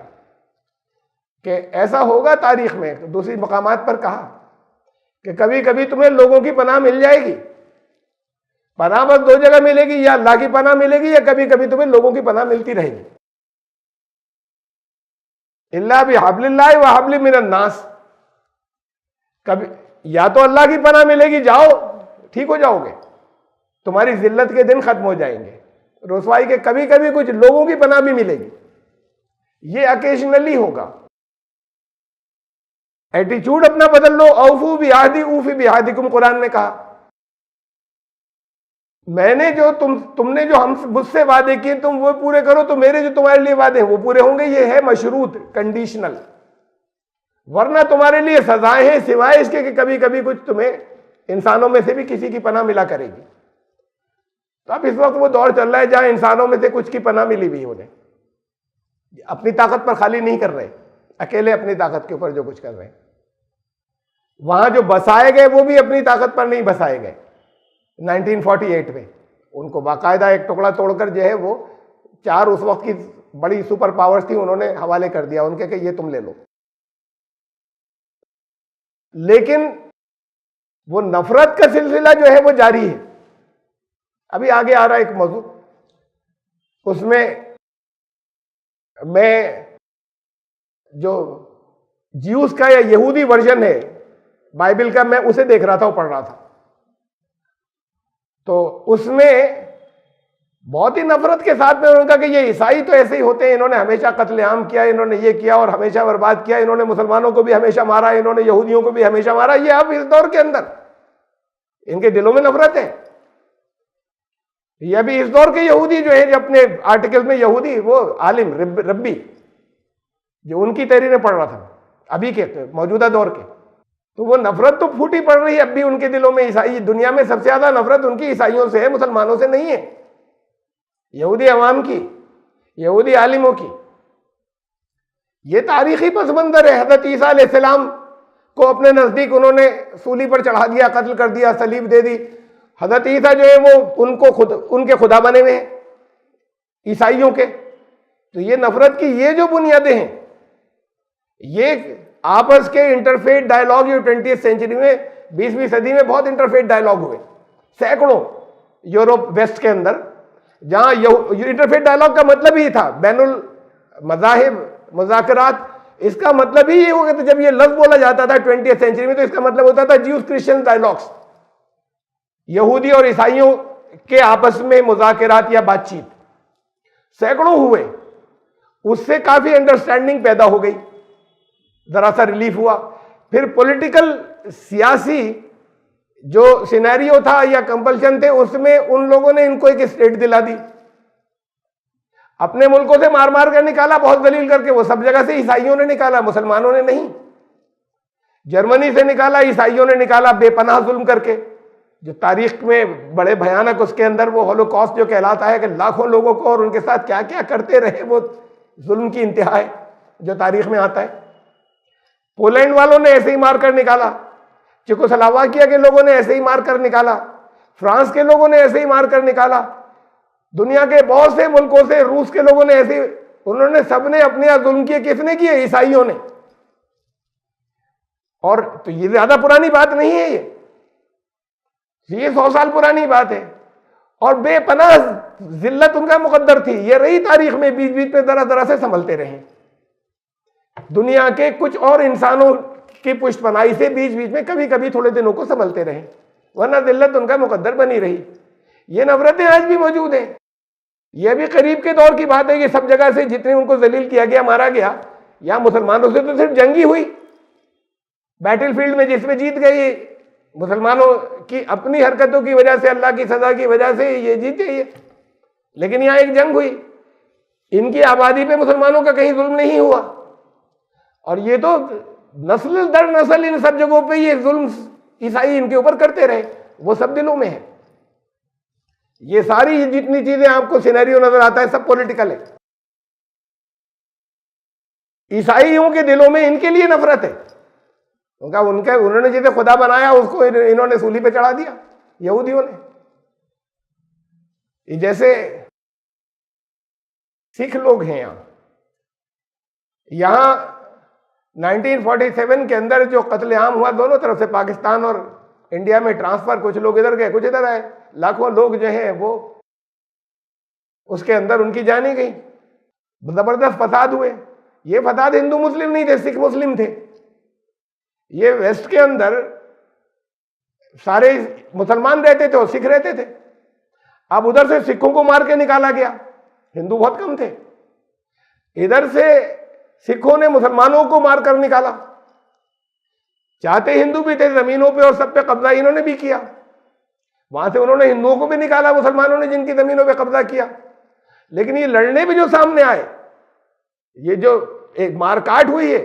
कि ऐसा होगा तारीख में, दूसरी मकामात पर कहा कि कभी कभी तुम्हें लोगों की पनाह मिल जाएगी। पनाह बस दो जगह मिलेगी, या अल्लाह की पनाह मिलेगी या कभी कभी तुम्हें लोगों की पनाह मिलती रहेगी। इल्ला बिहब्लिल्लाहि व हब्लि मिनन नास, कभी या तो अल्लाह की पनाह मिलेगी, जाओ ठीक हो जाओगे, तुम्हारी जिल्लत के दिन खत्म हो जाएंगे, रुसवाई के कभी कभी कुछ लोगों की पनाह भी मिलेगी। ये अकेशनली होगा। एटीट्यूड अपना बदल लो। औफू बिआहदी ऊफी बिआहदिकुम, कुरान ने कहा मैंने जो तुमने जो हम मुझसे वादे किए तुम वो पूरे करो, तो मेरे जो तुम्हारे लिए वादे हैं वो पूरे होंगे। ये है मशरूत, कंडीशनल। वरना तुम्हारे लिए सजाएं हैं सिवाय इसके कि कभी कभी कुछ तुम्हें इंसानों में से भी किसी की पनाह मिला करेगी। तो अब इस वक्त वो दौर चल रहा है जहां इंसानों में से कुछ की पनाह मिली भी, उन्हें अपनी ताकत पर खाली नहीं कर रहे, अकेले अपनी ताकत के ऊपर जो कुछ कर रहे हैं। वहां जो बसाए गए वो भी अपनी ताकत पर नहीं बसाए गए। 1948 में उनको बाकायदा एक टुकड़ा तोड़कर जो है वो 4 उस वक्त की बड़ी सुपर पावर्स थी, उन्होंने हवाले कर दिया उनके कि ये तुम ले लो। लेकिन वो नफरत का सिलसिला जो है वो जारी है। अभी आगे आ रहा है एक मौजू, उसमें मैं जो ज्यूस का या यहूदी वर्जन है बाइबल का, मैं उसे देख रहा था, वो पढ़ रहा था। तो उसमें बहुत ही नफरत के साथ में उन्होंने कहा कि ये ईसाई तो ऐसे ही होते हैं, इन्होंने हमेशा कत्लेआम किया, इन्होंने ये किया और हमेशा बर्बाद किया, इन्होंने मुसलमानों को भी हमेशा मारा, इन्होंने यहूदियों को भी हमेशा मारा। ये अब इस दौर के अंदर इनके दिलों में नफरत है। ये अभी इस दौर के यहूदी जो है, जो अपने आर्टिकल में यहूदी, वो आलिम रब्बी जो उनकी तहरीरें पढ़ रहा था अभी के मौजूदा दौर के, तो वो नफरत तो फूटी पड़ रही है अब भी उनके दिलों में। ईसाई, दुनिया में सबसे ज्यादा नफरत उनकी ईसाइयों से है, मुसलमानों से नहीं है। यहूदी अवाम की, यहूदी आलिमों की। ये तारीखी पस मंजर है। हजरत ईसा अलैहिस्सलाम को अपने नजदीक उन्होंने सूली पर चढ़ा दिया, कत्ल कर दिया, सलीब दे दी। हजरत ईसा जो है वो उनके खुदा बने हुए हैं ईसाइयों के। तो ये नफरत की ये जो बुनियादें हैं, ये आपस के इंटरफेथ डायलॉग, ये 20वीं सेंचुरी में, 20वीं सदी में बहुत इंटरफेथ डायलॉग हुए सैकड़ों यूरोप वेस्ट के अंदर, जहां इंटरफेथ डायलॉग का मतलब ही था बैनुल मज़ाहिब मुज़ाकरात। इसका मतलब ही ये हो गया था, जब ये लफ्ज बोला जाता था 20वीं सेंचुरी में, तो इसका मतलब होता था ज्यूस क्रिश्चियन डायलॉग्स, यहूदी और ईसाइयों के आपस में मुज़ाकरात या बातचीत सैकड़ों हुए, उससे काफी अंडरस्टैंडिंग पैदा हो गई, जरा सा रिलीफ हुआ। फिर पॉलिटिकल सियासी जो सिनेरियो था या कंपल्शन थे, उसमें उन लोगों ने इनको एक स्टेट दिला दी, अपने मुल्कों से मार मार कर निकाला, बहुत दलील करके। वो सब जगह से ईसाइयों ने निकाला, मुसलमानों ने नहीं। जर्मनी से निकाला, ईसाइयों ने निकाला, बेपनाह जुल्म करके, जो तारीख में बड़े भयानक, उसके अंदर वो होलोकॉस्ट जो कहलाता है कि लाखों लोगों को और उनके साथ क्या क्या करते रहे, वो जुल्म की इंतहा है जो तारीख में आता है। पोलैंड वालों ने ऐसे ही मारकर निकाला, चेकोस्लोवाकिया के लोगों ने ऐसे ही मारकर निकाला, फ्रांस के लोगों ने ऐसे ही मारकर निकाला, दुनिया के बहुत से मुल्कों से, रूस के लोगों ने ऐसे, उन्होंने सबने अपने यहाँ जुल्म किए। किसने किए? ईसाइयों ने। और तो ये ज्यादा पुरानी बात नहीं है, ये 100 साल पुरानी बात है। और बेपनाह जिल्लत उनका मुकद्दर थी, ये रही तारीख में, बीच बीच में जरा जरा से संभलते रहे। दुनिया के कुछ और इंसानों की पुष्टपनाही से बीच बीच में कभी कभी थोड़े दिनों को संभलते रहे, वरना जिल्लत उनका मुकद्दर बनी रही। ये नफरतें आज भी मौजूद हैं। यह भी करीब के दौर की बात है कि सब जगह से जितने उनको जलील किया गया, मारा गया, या मुसलमानों से तो सिर्फ जंगी हुई बैटलफील्ड में, जिसमें जीत गई। मुसलमानों की अपनी हरकतों की वजह से, अल्लाह की सजा की वजह से ये जीत गई, लेकिन यहां एक जंग हुई। इनकी आबादी पे मुसलमानों का कहीं जुल्म नहीं हुआ। और ये तो नस्ल दर नस्ल इन सब जगहों पे ये जुल्म ईसाई इनके ऊपर करते रहे, वो सब दिलों में है। ये सारी जितनी चीजें आपको सिनेरियो नजर आता है, सब पॉलिटिकल है। ईसाइयों के दिलों में इनके लिए नफरत है, उनके उन्होंने जिसे खुदा बनाया उसको इन्होंने सूली पे चढ़ा दिया, यहूदियों ने। जैसे सिख लोग हैं यहां 1947 के अंदर जो कत्लेआम हुआ, दोनों तरफ से, पाकिस्तान और इंडिया में ट्रांसफर, कुछ लोग इधर गए, कुछ इधर आए, लाखों लोग जो हैं वो उसके अंदर उनकी जानी गई, जबरदस्त फसाद हुए। ये फसाद हिंदू मुस्लिम नहीं थे, सिख मुस्लिम थे। ये वेस्ट के अंदर सारे मुसलमान रहते थे और सिख रहते थे। अब उधर से सिखों को मार के निकाला गया, हिंदू बहुत कम थे। इधर से सिखों ने मुसलमानों को मारकर निकाला। चाहते हिंदू भी थे, जमीनों पे और सब पे कब्जा इन्होंने भी किया। वहां से उन्होंने हिंदुओं को भी निकाला, मुसलमानों ने जिनकी जमीनों पे कब्जा किया। लेकिन ये लड़ने भी जो सामने आए, ये जो एक मारकाट हुई है,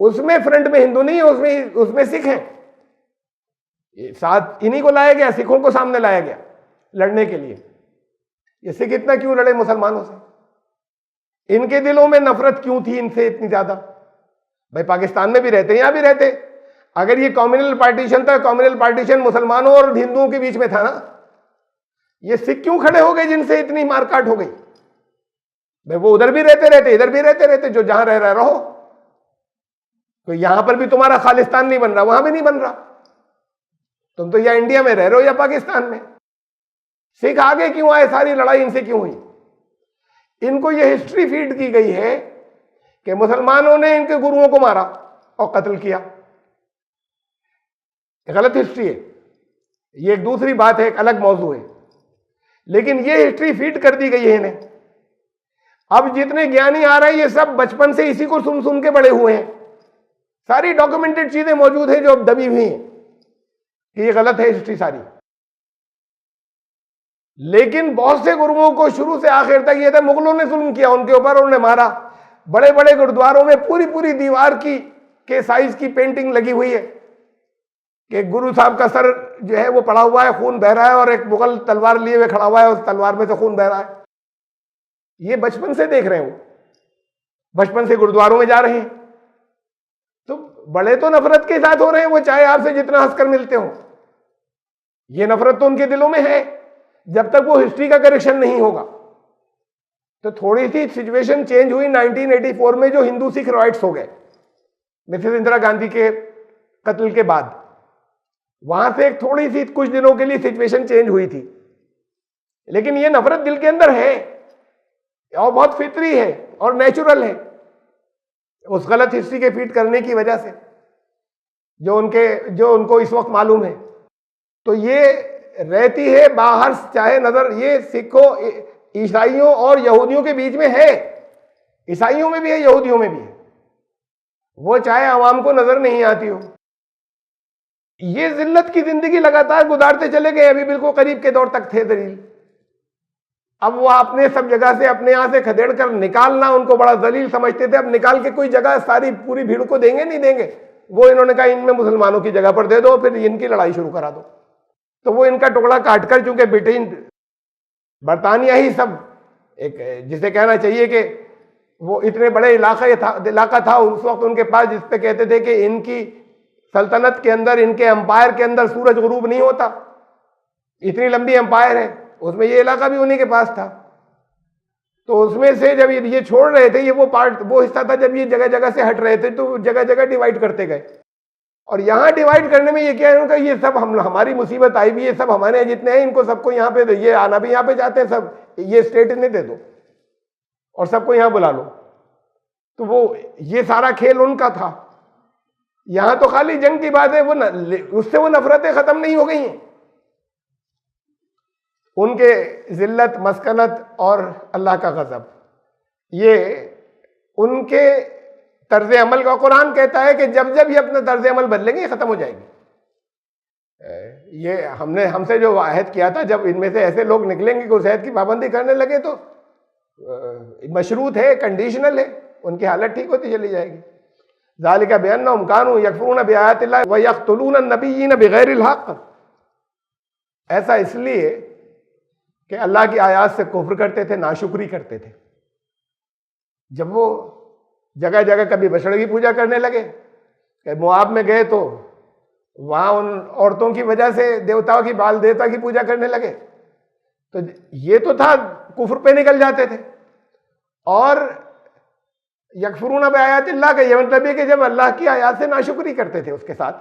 उसमें फ्रंट में हिंदू नहीं है, उसमें सिख हैं। साथ इन्हीं को लाया गया, सिखों को सामने लाया गया लड़ने के लिए। ये सिख इतना क्यों लड़े मुसलमानों से? इनके दिलों में नफरत क्यों थी इनसे इतनी ज्यादा? भाई पाकिस्तान में भी रहते, यहां भी रहते। अगर ये कम्युनल पार्टीशन था, कम्युनल पार्टीशन मुसलमानों और हिंदुओं के बीच में था ना, ये सिख क्यों खड़े हो गए जिनसे इतनी मारकाट हो गई? भाई वो उधर भी रहते रहते, इधर भी रहते रहते, जो जहां रह रहा रहो। तो यहां पर भी तुम्हारा खालिस्तान नहीं बन रहा, वहां भी नहीं बन रहा। तुम तो या इंडिया में रह रहे हो या पाकिस्तान में। सिख आगे क्यों आए? सारी लड़ाई इनसे क्यों हुई? इनको यह हिस्ट्री फीड की गई है कि मुसलमानों ने इनके गुरुओं को मारा और कत्ल किया। गलत हिस्ट्री है ये, एक दूसरी बात है, एक अलग मौजू है। लेकिन यह हिस्ट्री फीड कर दी गई है इन्हें। अब जितने ज्ञानी आ रहे हैं, ये सब बचपन से इसी को सुन सुन के बड़े हुए हैं। सारी डॉक्यूमेंटेड चीजें मौजूद हैं जो अब दबी हुई हैं कि ये गलत है हिस्ट्री सारी। लेकिन बहुत से गुरुओं को शुरू से आखिर तक ये था, मुगलों ने जुल्म किया उनके ऊपर, उन्होंने मारा। बड़े बड़े गुरुद्वारों में पूरी पूरी दीवार की के साइज की पेंटिंग लगी हुई है कि गुरु साहब का सर जो है वो पड़ा हुआ है, खून बह रहा है, और एक मुगल तलवार लिए हुए खड़ा हुआ है, उस तलवार में से खून बह रहा है। ये बचपन से देख रहे हैं, वो बचपन से गुरुद्वारों में जा रहे हैं। तो बड़े तो नफरत के साथ हो रहे हैं, वो चाहे आपसे जितना हंसकर मिलते हो। ये नफरत तो उनके दिलों में है जब तक वो हिस्ट्री का करेक्शन नहीं होगा। तो थोड़ी सी सिचुएशन चेंज हुई 1984 में, जो हिंदू सिख राइट्स हो गए मिसेस इंदिरा गांधी के कत्ल के बाद। वहां से एक थोड़ी सी कुछ दिनों के लिए सिचुएशन चेंज हुई थी। लेकिन ये नफरत दिल के अंदर है और बहुत फितरी है और नेचुरल है, उस गलत हिस्ट्री के फीड करने की वजह से जो उनको इस वक्त मालूम है। तो ये रहती है बाहर, चाहे नजर, ये सिखों, ईसाइयों और यहूदियों के बीच में है, ईसाइयों में भी है, यहूदियों में भी है, वो चाहे आवाम को नजर नहीं आती हो। ये जिल्लत की जिंदगी लगातार गुजारते चले गए, अभी बिल्कुल करीब के दौर तक थे दलील। अब वो अपने सब जगह से अपने यहां से खदेड़ कर निकालना उनको बड़ा दलील समझते थे। अब निकाल के कोई जगह सारी पूरी भीड़ को देंगे नहीं देंगे, वो इन्होंने कहा इनमें मुसलमानों की जगह पर दे दो, फिर इनकी लड़ाई शुरू करा दो। तो वो इनका टुकड़ा काटकर, चूंकि ब्रिटेन बरतानिया ही सब एक जिसे कहना चाहिए कि वो इतने बड़े इलाका था उस वक्त उनके पास, जिस पे कहते थे कि इनकी सल्तनत के अंदर, इनके एम्पायर के अंदर सूरज गुरूब नहीं होता, इतनी लंबी एम्पायर है, उसमें ये इलाका भी उन्हीं के पास था। तो उसमें से जब ये छोड़ रहे थे, ये वो हिस्सा था, जब ये जगह जगह से हट रहे थे तो जगह जगह डिवाइड करते गए। और यहां डिवाइड करने में ये क्या है उनका, ये सब हमारी मुसीबत आई भी, ये सब हमारे यहाँ जितने हैं इनको सबको यहाँ पे, ये आना भी यहाँ पे चाहते हैं सब, ये स्टेट इन्हें दे दो और सबको यहाँ बुला लो। तो वो ये सारा खेल उनका था। यहां तो खाली जंग की बात है, उससे वो नफरतें खत्म नहीं हो गई हैं। उनके जिल्लत, मस्कनत और अल्लाह का गजब, ये उनके तर्ज अमल का, कुरान कहता है कि जब जब ये अपना तर्ज अमल बदलेंगे ये खत्म हो जाएगी। ये हमसे जो अहद किया था, जब इनमें से ऐसे लोग निकलेंगे कि उस अहद की पाबंदी करने लगे तो मशरूत है, कंडीशनल है, उनकी हालत ठीक होती चली जाएगी। ज़ालिका बिअन्नहुम कानू यकफुरूना बिआयातिल्लाह व यक़्तुलूना नबिय्यीन बिग़ैरिल हक़। ऐसा इसलिए कि अल्लाह की आयात से कुफ्र करते थे, नाशुक्री करते थे। जब वो जगह जगह कभी बछड़े की पूजा करने लगे, मुआब में गए तो वहां उन औरतों की वजह से देवताओं की, बाल देवता की पूजा करने लगे, तो ये तो था कुफ्र पे निकल जाते थे। और यकफुरूना बिआयातिल्लाह का ये मतलब है कि जब अल्लाह की आयात से नाशुक्री करते थे, उसके साथ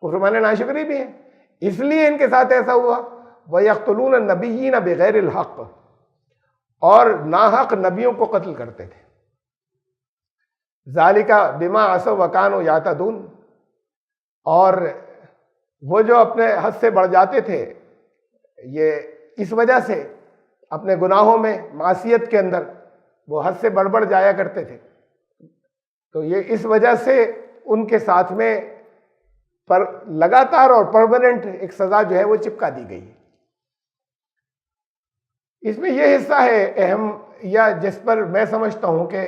कुफ्र माने नाशुक्री भी है, इसलिए इनके साथ ऐसा हुआ। व यक़्तुलूना नबिय्यीन बिग़ैरिल हक़, और नाहक नबियों को कत्ल करते थे। ज़ालिका बिमा असव व कानू यातदून, और वो जो अपने हद से बढ़ जाते थे, ये इस वजह से अपने गुनाहों में, मासियत के अंदर वो हद से बढ़ जाया करते थे। तो ये इस वजह से उनके साथ में पर लगातार और परमानेंट एक सजा जो है वो चिपका दी गई है। इसमें यह हिस्सा है अहम, या जिस पर मैं समझता हूं कि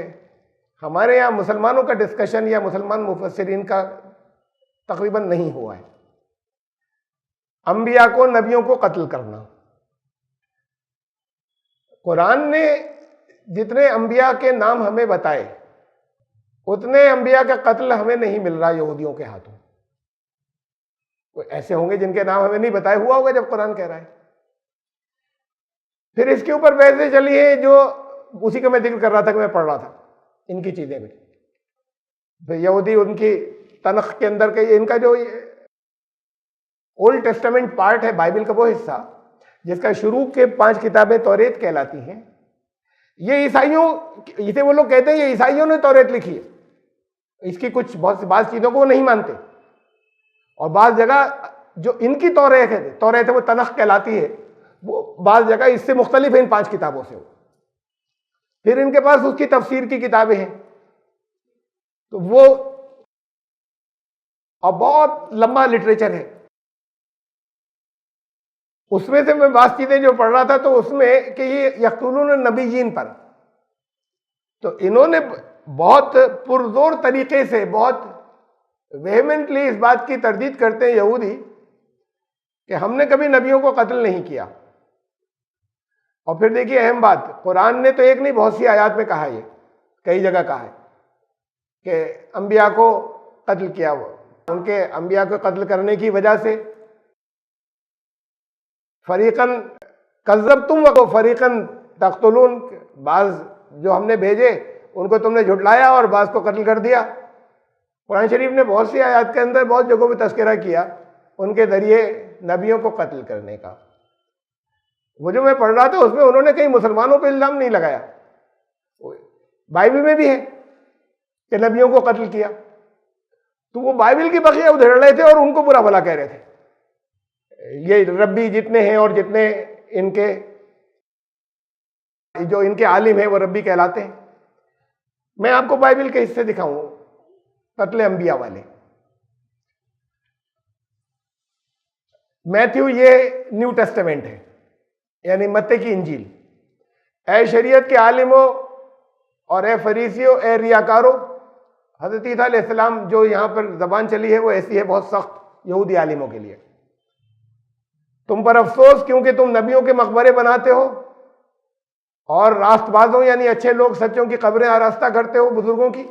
हमारे यहाँ मुसलमानों का डिस्कशन या मुसलमान मुफस्सिरीन का तकरीबन नहीं हुआ है। अंबिया को, नबियों को कत्ल करना, कुरान ने जितने अंबिया के नाम हमें बताए उतने अंबिया का कत्ल हमें नहीं मिल रहा यहूदियों के हाथों। कोई ऐसे होंगे जिनके नाम हमें नहीं बताए, हुआ होगा जब कुरान कह रहा है। फिर इसके ऊपर बहसें चली है, जो उसी का मैं जिक्र कर रहा था कि मैं पढ़ रहा था इनकी चीजें भी। तो यहूदी उनकी तनख के अंदर के, इनका जो ओल्ड टेस्टामेंट पार्ट है बाइबल का, वो हिस्सा जिसका शुरू के 5 किताबें तौरेत कहलाती हैं, ये ईसाइयों, इसे वो लोग कहते हैं ये ईसाइयों ने तौरेत लिखी है। इसकी कुछ बात चीजों को वो नहीं मानते, और बाज़ जगह जो इनकी तौरेत है वो तनख कहलाती है, वो बाज़ जगह इससे मुख्तलिफ है इन 5 किताबों से। फिर इनके पास उसकी तफसीर की किताबें हैं, तो वो और बहुत लंबा लिटरेचर है। उसमें से मैं बात चीजें जो पढ़ रहा था, तो उसमें कि ये यक़्तुलून नबिय्यीन पर, तो इन्होंने बहुत पुरजोर तरीके से, बहुत वेहमेंटली इस बात की तरदीद करते हैं यहूदी कि हमने कभी नबियों को कत्ल नहीं किया। और फिर देखिए अहम बात, कुरान ने तो एक नहीं बहुत सी आयत में कहा, ये कई जगह कहा है कि अंबिया को कत्ल किया। वो उनके अंबिया को कत्ल करने की वजह से फरीकन कज़्ज़बतुम व फरीकन तक़्तुलून, बाज़ जो हमने भेजे उनको तुमने झुटलाया और बाज़ को कत्ल कर दिया। कुरान शरीफ ने बहुत सी आयत के अंदर बहुत जगहों पर तज़किरा किया उनके ज़रिए नबियों को कत्ल करने का। वो जो मैं पढ़ रहा था उसमें उन्होंने कहीं मुसलमानों पर इल्ज़ाम नहीं लगाया, बाइबल में भी है कि नबियों को कत्ल किया। तो वो बाइबल की बखिया उधेड़ रहे थे और उनको बुरा भला कह रहे थे। ये रब्बी जितने हैं और जितने इनके जो इनके आलिम हैं वो रब्बी कहलाते हैं। मैं आपको बाइबल के हिस्से दिखाऊं, कत्ल अंबिया वाले। मैथ्यू ये न्यू टेस्टामेंट है, यानी मत्ते की इंजील। ए शरीयत के आलिमों और ए फरीसियों, ए रियाकारों, हज़रत ईसा अलैहिस्सलाम जो यहां पर जबान चली है वो ऐसी है बहुत सख्त यहूदी आलिमों के लिए। तुम पर अफसोस, क्योंकि तुम नबियों के मकबरे बनाते हो और रास्तबाजों यानी अच्छे लोग सच्चों की कब्रें आरास्ता करते हो बुजुर्गों की,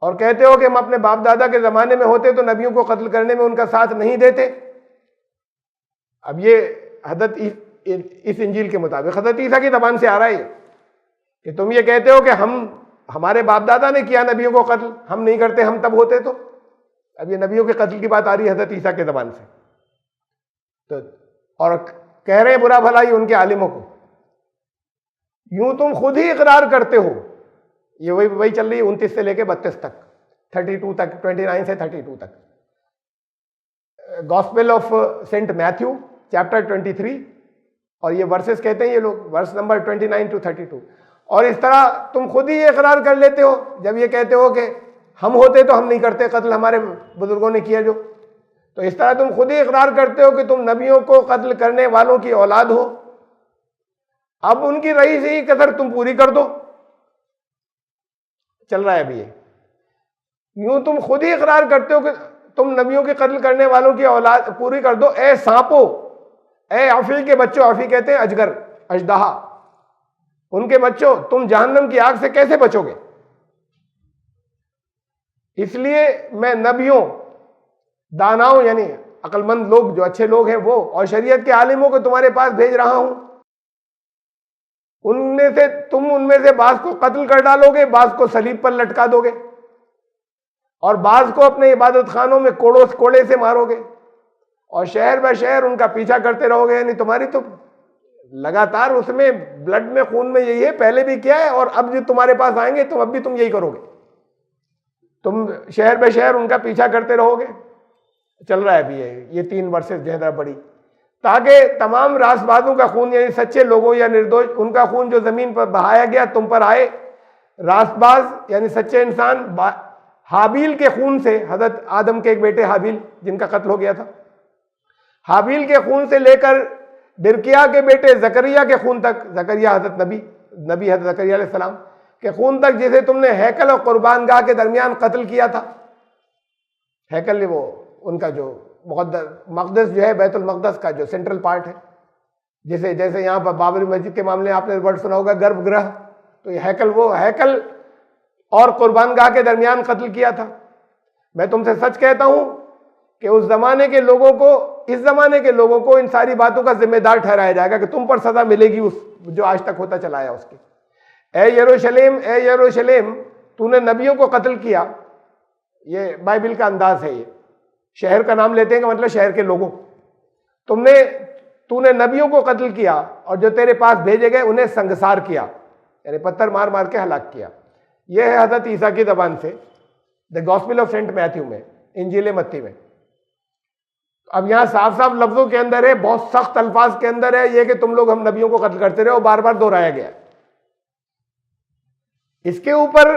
और कहते हो कि हम अपने बाप दादा के जमाने में होते तो नबियों को कत्ल करने में उनका साथ नहीं देते। अब ये हज़रत इस इंजील के मुताबिक हज़रत ईसा की ज़बान से आ रहा है कि तुम ये कहते हो कि हमारे बाप दादा ने किया नबियों को कत्ल, हम नहीं करते, हम तब होते तो। अब ये नबियों के कत्ल की बात आ रही है हज़रत ईसा के ज़बान से, तो और कह रहे हैं बुरा भला ही उनके आलिमों को। यूं तुम खुद ही इकरार करते हो, ये वही चल रही है 29 से लेके 32 तक, 32 तक, 29 से 32 तक। Gospel of Saint Matthew chapter 23, और ये वर्सेस कहते हैं ये लोग, वर्स नंबर 29 to 32। और इस तरह तुम खुद ही इकरार कर लेते हो जब ये कहते हो कि हम होते तो हम नहीं करते कत्ल, हमारे बुजुर्गों ने किया जो। तो इस तरह तुम खुद ही इकरार करते हो कि तुम नबियों को कत्ल करने वालों की औलाद हो। अब उनकी रही से ही कसर तुम पूरी कर दो। चल रहा है अभी ये, यूं तुम खुद ही इकरार करते हो कि तुम नबियों के कत्ल करने वालों की औलाद पूरी कर दो। ए सांपो, ए अफी के बच्चों, अफी कहते हैं अजगर, अजदहा, उनके बच्चों, तुम जहन्नम की आग से कैसे बचोगे? इसलिए मैं नबियों, दानाओं यानी अक्लमंद लोग जो अच्छे लोग हैं वो, और शरीयत के आलिमों को तुम्हारे पास भेज रहा हूं। उनमें से बाज को कत्ल कर डालोगे, बाज को सलीब पर लटका दोगे, और बाज को अपने इबादत खानों में कोड़े से मारोगे, और शहर ब शहर उनका पीछा करते रहोगे। यानी तुम्हारी तो लगातार उसमें ब्लड में, खून में यही है, पहले भी किया है और अब जो तुम्हारे पास आएंगे तो अब भी तुम यही करोगे। तुम शहर ब शहर उनका पीछा करते रहोगे। चल रहा है अभी ये 3 वर्सेस ज्यादा बड़ी, ताकि तमाम रासबाजों का खून यानी सच्चे लोगों या निर्दोष उनका खून जो जमीन पर बहाया गया तुम पर आए। रासबाज यानी सच्चे इंसान हाबील के खून से, हजरत आदम के एक बेटे हाबील जिनका कत्ल हो गया था, हाबील के खून से लेकर बिरकिया के बेटे जकरिया के खून तक, जकरिया हजरत नबी हजरत जकरिया अलैहिस्सलाम के खून तक, जिसे तुमने हैकल और कुर्बानगाह के दरमियान कत्ल किया था। हैकल वो उनका जो मकदस जो है, बैतुल मकदस का जो सेंट्रल पार्ट है, जैसे यहाँ पर बाबरी मस्जिद के मामले में आपने वर्ड सुना होगा गर्भगृह, तो ये हैकल, वो हैकल और कुर्बानगाह के दरमियान कत्ल किया था। मैं तुमसे सच कहता हूं कि उस जमाने के लोगों को, इस जमाने के लोगों को इन सारी बातों का जिम्मेदार ठहराया जाएगा कि तुम पर सजा मिलेगी उस जो आज तक होता चला है उसकी। ए यरूशलेम, ए यरूशलेम, तूने नबियों को कत्ल किया। ये बाइबल का अंदाज है, ये शहर का नाम लेते हैं कि मतलब शहर के लोगों। तूने नबियों को कत्ल किया और जो तेरे पास भेजे गए उन्हें संगसार किया, यानी पत्थर मार मार के हलाक किया। यह है हजरत ईसा की जबान से the gospel of Saint Matthew में, इंजील मत्ती में। अब यहां साफ साफ लफ्जों के अंदर है, बहुत सख्त अल्फाज के अंदर है ये कि तुम लोग हम नबियों को कत्ल करते रहे, बार बार दोहराया गया। इसके ऊपर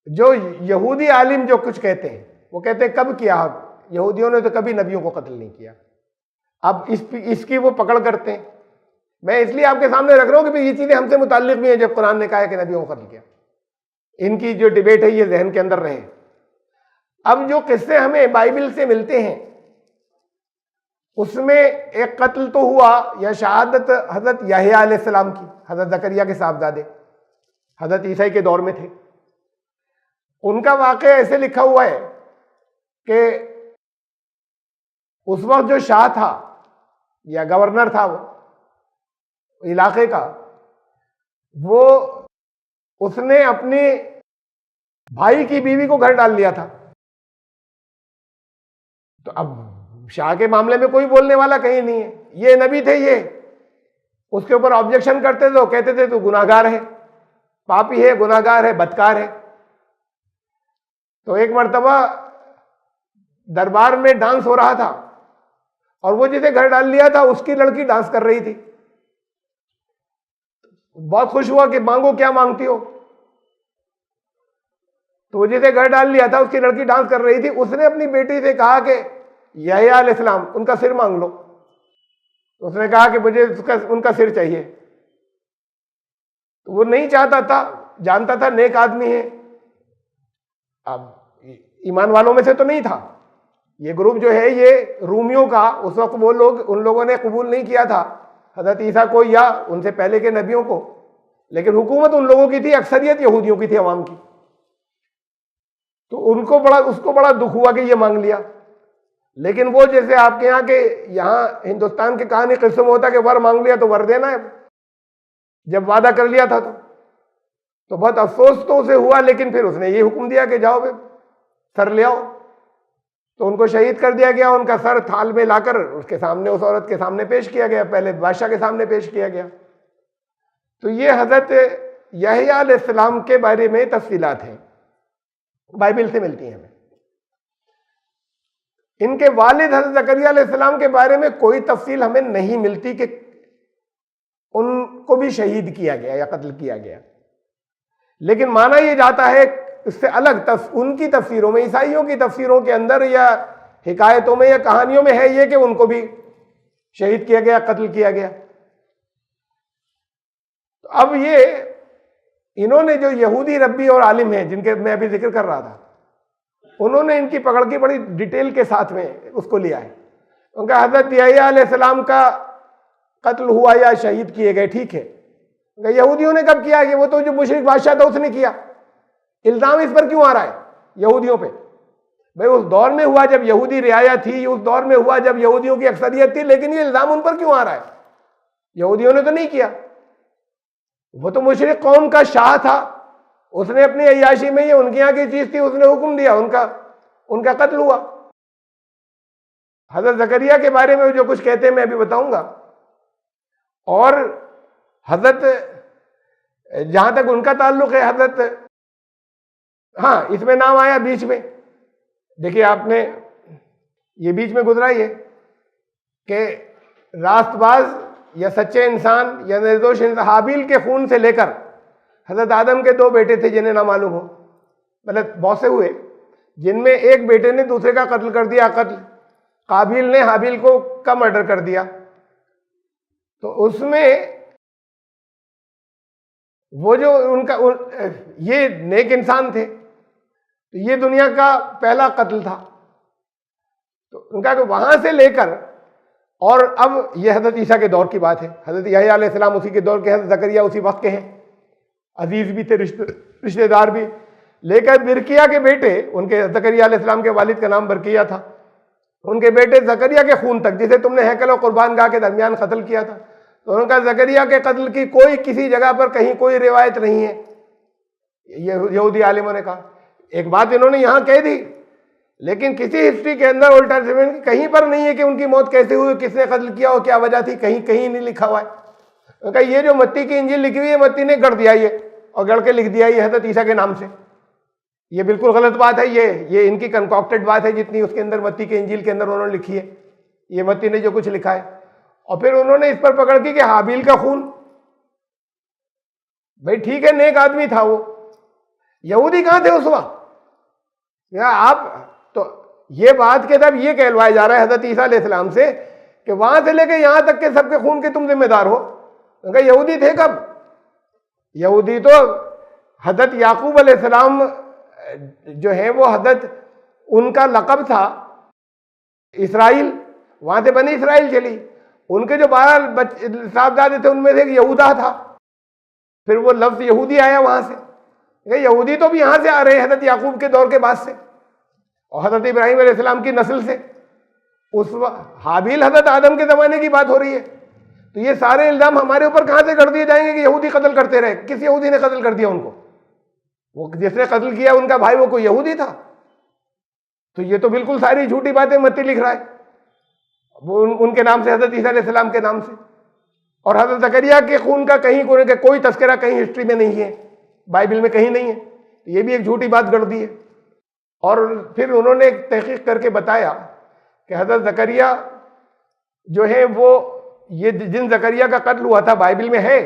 जो यहूदी आलिम जो कुछ कहते हैं, वो कहते हैं कब किया? यहूदियों ने तो कभी नबियों को कत्ल नहीं किया। अब इसकी वो पकड़ करते हैं। मैं इसलिए आपके सामने रख रहा हूं कि ये चीजें हमसे मुताल्लिक भी है जब कुरान ने कहा है कि नबियों को कत्ल किया। इनकी जो डिबेट है ये जहन के अंदर रहे। अब जो किस्से हमें बाइबल से मिलते हैं उसमें एक कत्ल तो हुआ या शहादत हजरत याहिया अलैहिस्सलाम की, हजरत जकरिया के साहबजादे हजरत ईसा के दौर में थे। उनका वाक़या ऐसे लिखा हुआ है कि उस वक्त जो शाह था या गवर्नर था वो इलाके का, वो उसने अपने भाई की बीवी को घर डाल लिया था। तो अब शाह के मामले में कोई बोलने वाला कहीं नहीं है। ये नबी थे, ये उसके ऊपर ऑब्जेक्शन करते थे, कहते थे तू गुनाहगार है, पापी है, गुनाहगार है, बदकार है। तो एक मर्तबा दरबार में डांस हो रहा था और वो जिसे घर डाल लिया था उसकी लड़की डांस कर रही थी। बहुत खुश हुआ कि मांगो क्या मांगती हो। तो वो जिसे घर डाल लिया था उसकी लड़की डांस कर रही थी, उसने अपनी बेटी से कहा कि यहया अलैहिस्सलाम उनका सिर मांग लो। उसने कहा कि मुझे उनका सिर चाहिए। तो वो नहीं चाहता था, जानता था नेक आदमी है, अब ईमान वालों में से तो नहीं था। ये ग्रुप जो है ये रूमियों का, उस वक्त वो लोग, उन लोगों ने कबूल नहीं किया था हजरत ईसा को या उनसे पहले के नबियों को, लेकिन हुकूमत उन लोगों की थी, अक्सरियत यहूदियों की थी, अवाम की। तो उसको बड़ा दुख हुआ कि ये मांग लिया। लेकिन वो जैसे आपके यहाँ के, यहाँ हिंदुस्तान के कहानी किस्म होता कि वर मांग लिया तो वर देना है, जब वादा कर लिया था तो बहुत अफसोस तो उसे हुआ। लेकिन फिर उसने ये हुक्म दिया कि जाओ सर ले आओ। तो उनको शहीद कर दिया गया। उनका सर थाल में लाकर उसके सामने, उस औरत के सामने पेश किया गया, पहले बादशाह के सामने पेश किया गया। तो ये हजरत यहया अलैहिस्सलाम के बारे में तफसीलात हैं, बाइबल से मिलती हैं हमें। इनके वालिद हजरत ज़करिया अलैहिस्सलाम के बारे में कोई तफसील हमें नहीं मिलती कि उनको भी शहीद किया गया या कत्ल किया गया। लेकिन माना यह जाता है, इससे अलग उनकी तफसीरों में, ईसाइयों की तफसीरों के अंदर या हिकायतों में या कहानियों में है ये कि उनको भी शहीद किया गया, कत्ल किया गया। तो अब ये इन्होंने जो यहूदी रब्बी और आलिम हैं जिनके मैं अभी जिक्र कर रहा था, उन्होंने इनकी पकड़ की बड़ी डिटेल के साथ में उसको लिया है। उनका हजरत यहया अलैहिस्सलाम का कत्ल हुआ या शहीद किए गए, ठीक है। यहूदियों ने कब किया? कि वो तो जो मुशरिक बादशाह था उसने किया। इल्जाम इस पर क्यों आ रहा है यहूदियों पे? भाई उस दौर में हुआ जब यहूदी रियाया थी, उस दौर में हुआ जब यहूदियों की अक्सरियत थी, लेकिन ये इल्जाम उन पर क्यों आ रहा है? यहूदियों ने तो नहीं किया, वो तो मुशरिक कौम का शाह था, उसने अपनी अय्याशी में, ये उनके यहाँ की चीज थी, उसने हुक्म दिया, उनका कत्ल हुआ। हजरत ज़करिया के बारे में जो कुछ कहते हैं मैं अभी बताऊंगा। और हजरत, जहां तक उनका ताल्लुक है, हजरत, हाँ इसमें नाम आया बीच में, देखिए आपने ये बीच में गुजरा ही है कि रास्तबाज या सच्चे इंसान या निर्दोष इंसान, हाबिल के खून से लेकर हजरत आदम के 2 बेटे थे जिन्हें ना मालूम हो, मतलब बहुत से हुए, जिनमें एक बेटे ने दूसरे का कत्ल कर दिया। काबिल ने हाबिल का मर्डर कर दिया। तो उसमें वो जो ये नेक इंसान थे, तो ये दुनिया का पहला कत्ल था। तो उनका वहां से लेकर, और अब यह हजरत ईसा के दौर की बात है, हजरत यहया अलैहिस्सलाम उसी के दौर के, हजरत ज़करिया उसी वक्त के हैं, अजीज भी थे, रिश्तेदार भी। लेकर बिरकिया के बेटे, उनके ज़करिया अलैहिस्सलाम के वालिद का नाम बरकिया था, उनके बेटे ज़करिया के खून तक, जिसे तुमने हैकल और कुर्बानगाह के दरमियान कत्ल किया था, तो उनका ज़करिया के कत्ल की कोई किसी जगह पर कहीं कोई रिवायत नहीं है। ये यहूदी आलिमों ने कहा। एक बात इन्होंने यहां कह दी, लेकिन किसी हिस्ट्री के अंदर ओल्ड टेस्टामेंट कहीं पर नहीं है कि उनकी मौत कैसे हुई, किसने कत्ल किया और क्या वजह थी, कहीं नहीं लिखा हुआ है। उनका ये जो मत्ती की इंजील लिखी हुई है, मत्ती ने गढ़ दिया ये, और गढ़ के लिख दिया ये हजरत ईसा के नाम से। ये बिल्कुल गलत बात है, ये इनकी कंकॉक्टेड बात है, जितनी उसके अंदर मत्ती के इंजील के अंदर उन्होंने लिखी है, ये मत्ती ने जो कुछ लिखा है। और फिर उन्होंने इस पर पकड़ की कि हाबिल का खून, भाई ठीक है नेक आदमी था वो, यहूदी कहां थे उस वक्त? या आप तो ये बात के तब ये कहलवाया जा रहा है हजरत ईसा अलैहिस्सलाम से कि वहां से लेके यहां तक के सबके खून के तुम जिम्मेदार हो। उनका यहूदी थे कब? यहूदी तो हजरत याकूब अलैहिस्सलाम जो है वो हजरत, उनका लक़ब था इसराइल, वहां से बनी इसराइल चली। उनके जो 12 साहबजादे थे उनमें से एक यहूदा था, फिर वो लफ्ज यहूदी आया वहां से। यहूदी तो भी यहां से आ रहे हैं, हजरत याकूब के दौर के बाद से और हजरत इब्राहिम अलैहिस्सलाम की नस्ल से। उस हाबिल हजरत आदम के जमाने की बात हो रही है। तो ये सारे इल्जाम हमारे ऊपर कहां से कर दिए जाएंगे कि यहूदी कत्ल करते रहे? किस यहूदी ने कत्ल कर दिया उनको? वो जिसने कत्ल किया उनका भाई वो कोई यहूदी था? तो ये तो बिल्कुल सारी झूठी बातें मत्ती लिख रहा है, वो उनके नाम से, हजरत ईसा अलैहिस्सलाम के नाम से। और हजरत ज़करिया के खून का कहीं कोई तस्करा कहीं हिस्ट्री में नहीं है, बाइबल में कहीं नहीं है। ये भी एक झूठी बात गढ़ दी है। और फिर उन्होंने एक तहकीक करके बताया कि हजरत ज़करिया जो है वो ये जिन जकरिया का कत्ल हुआ था बाइबल में है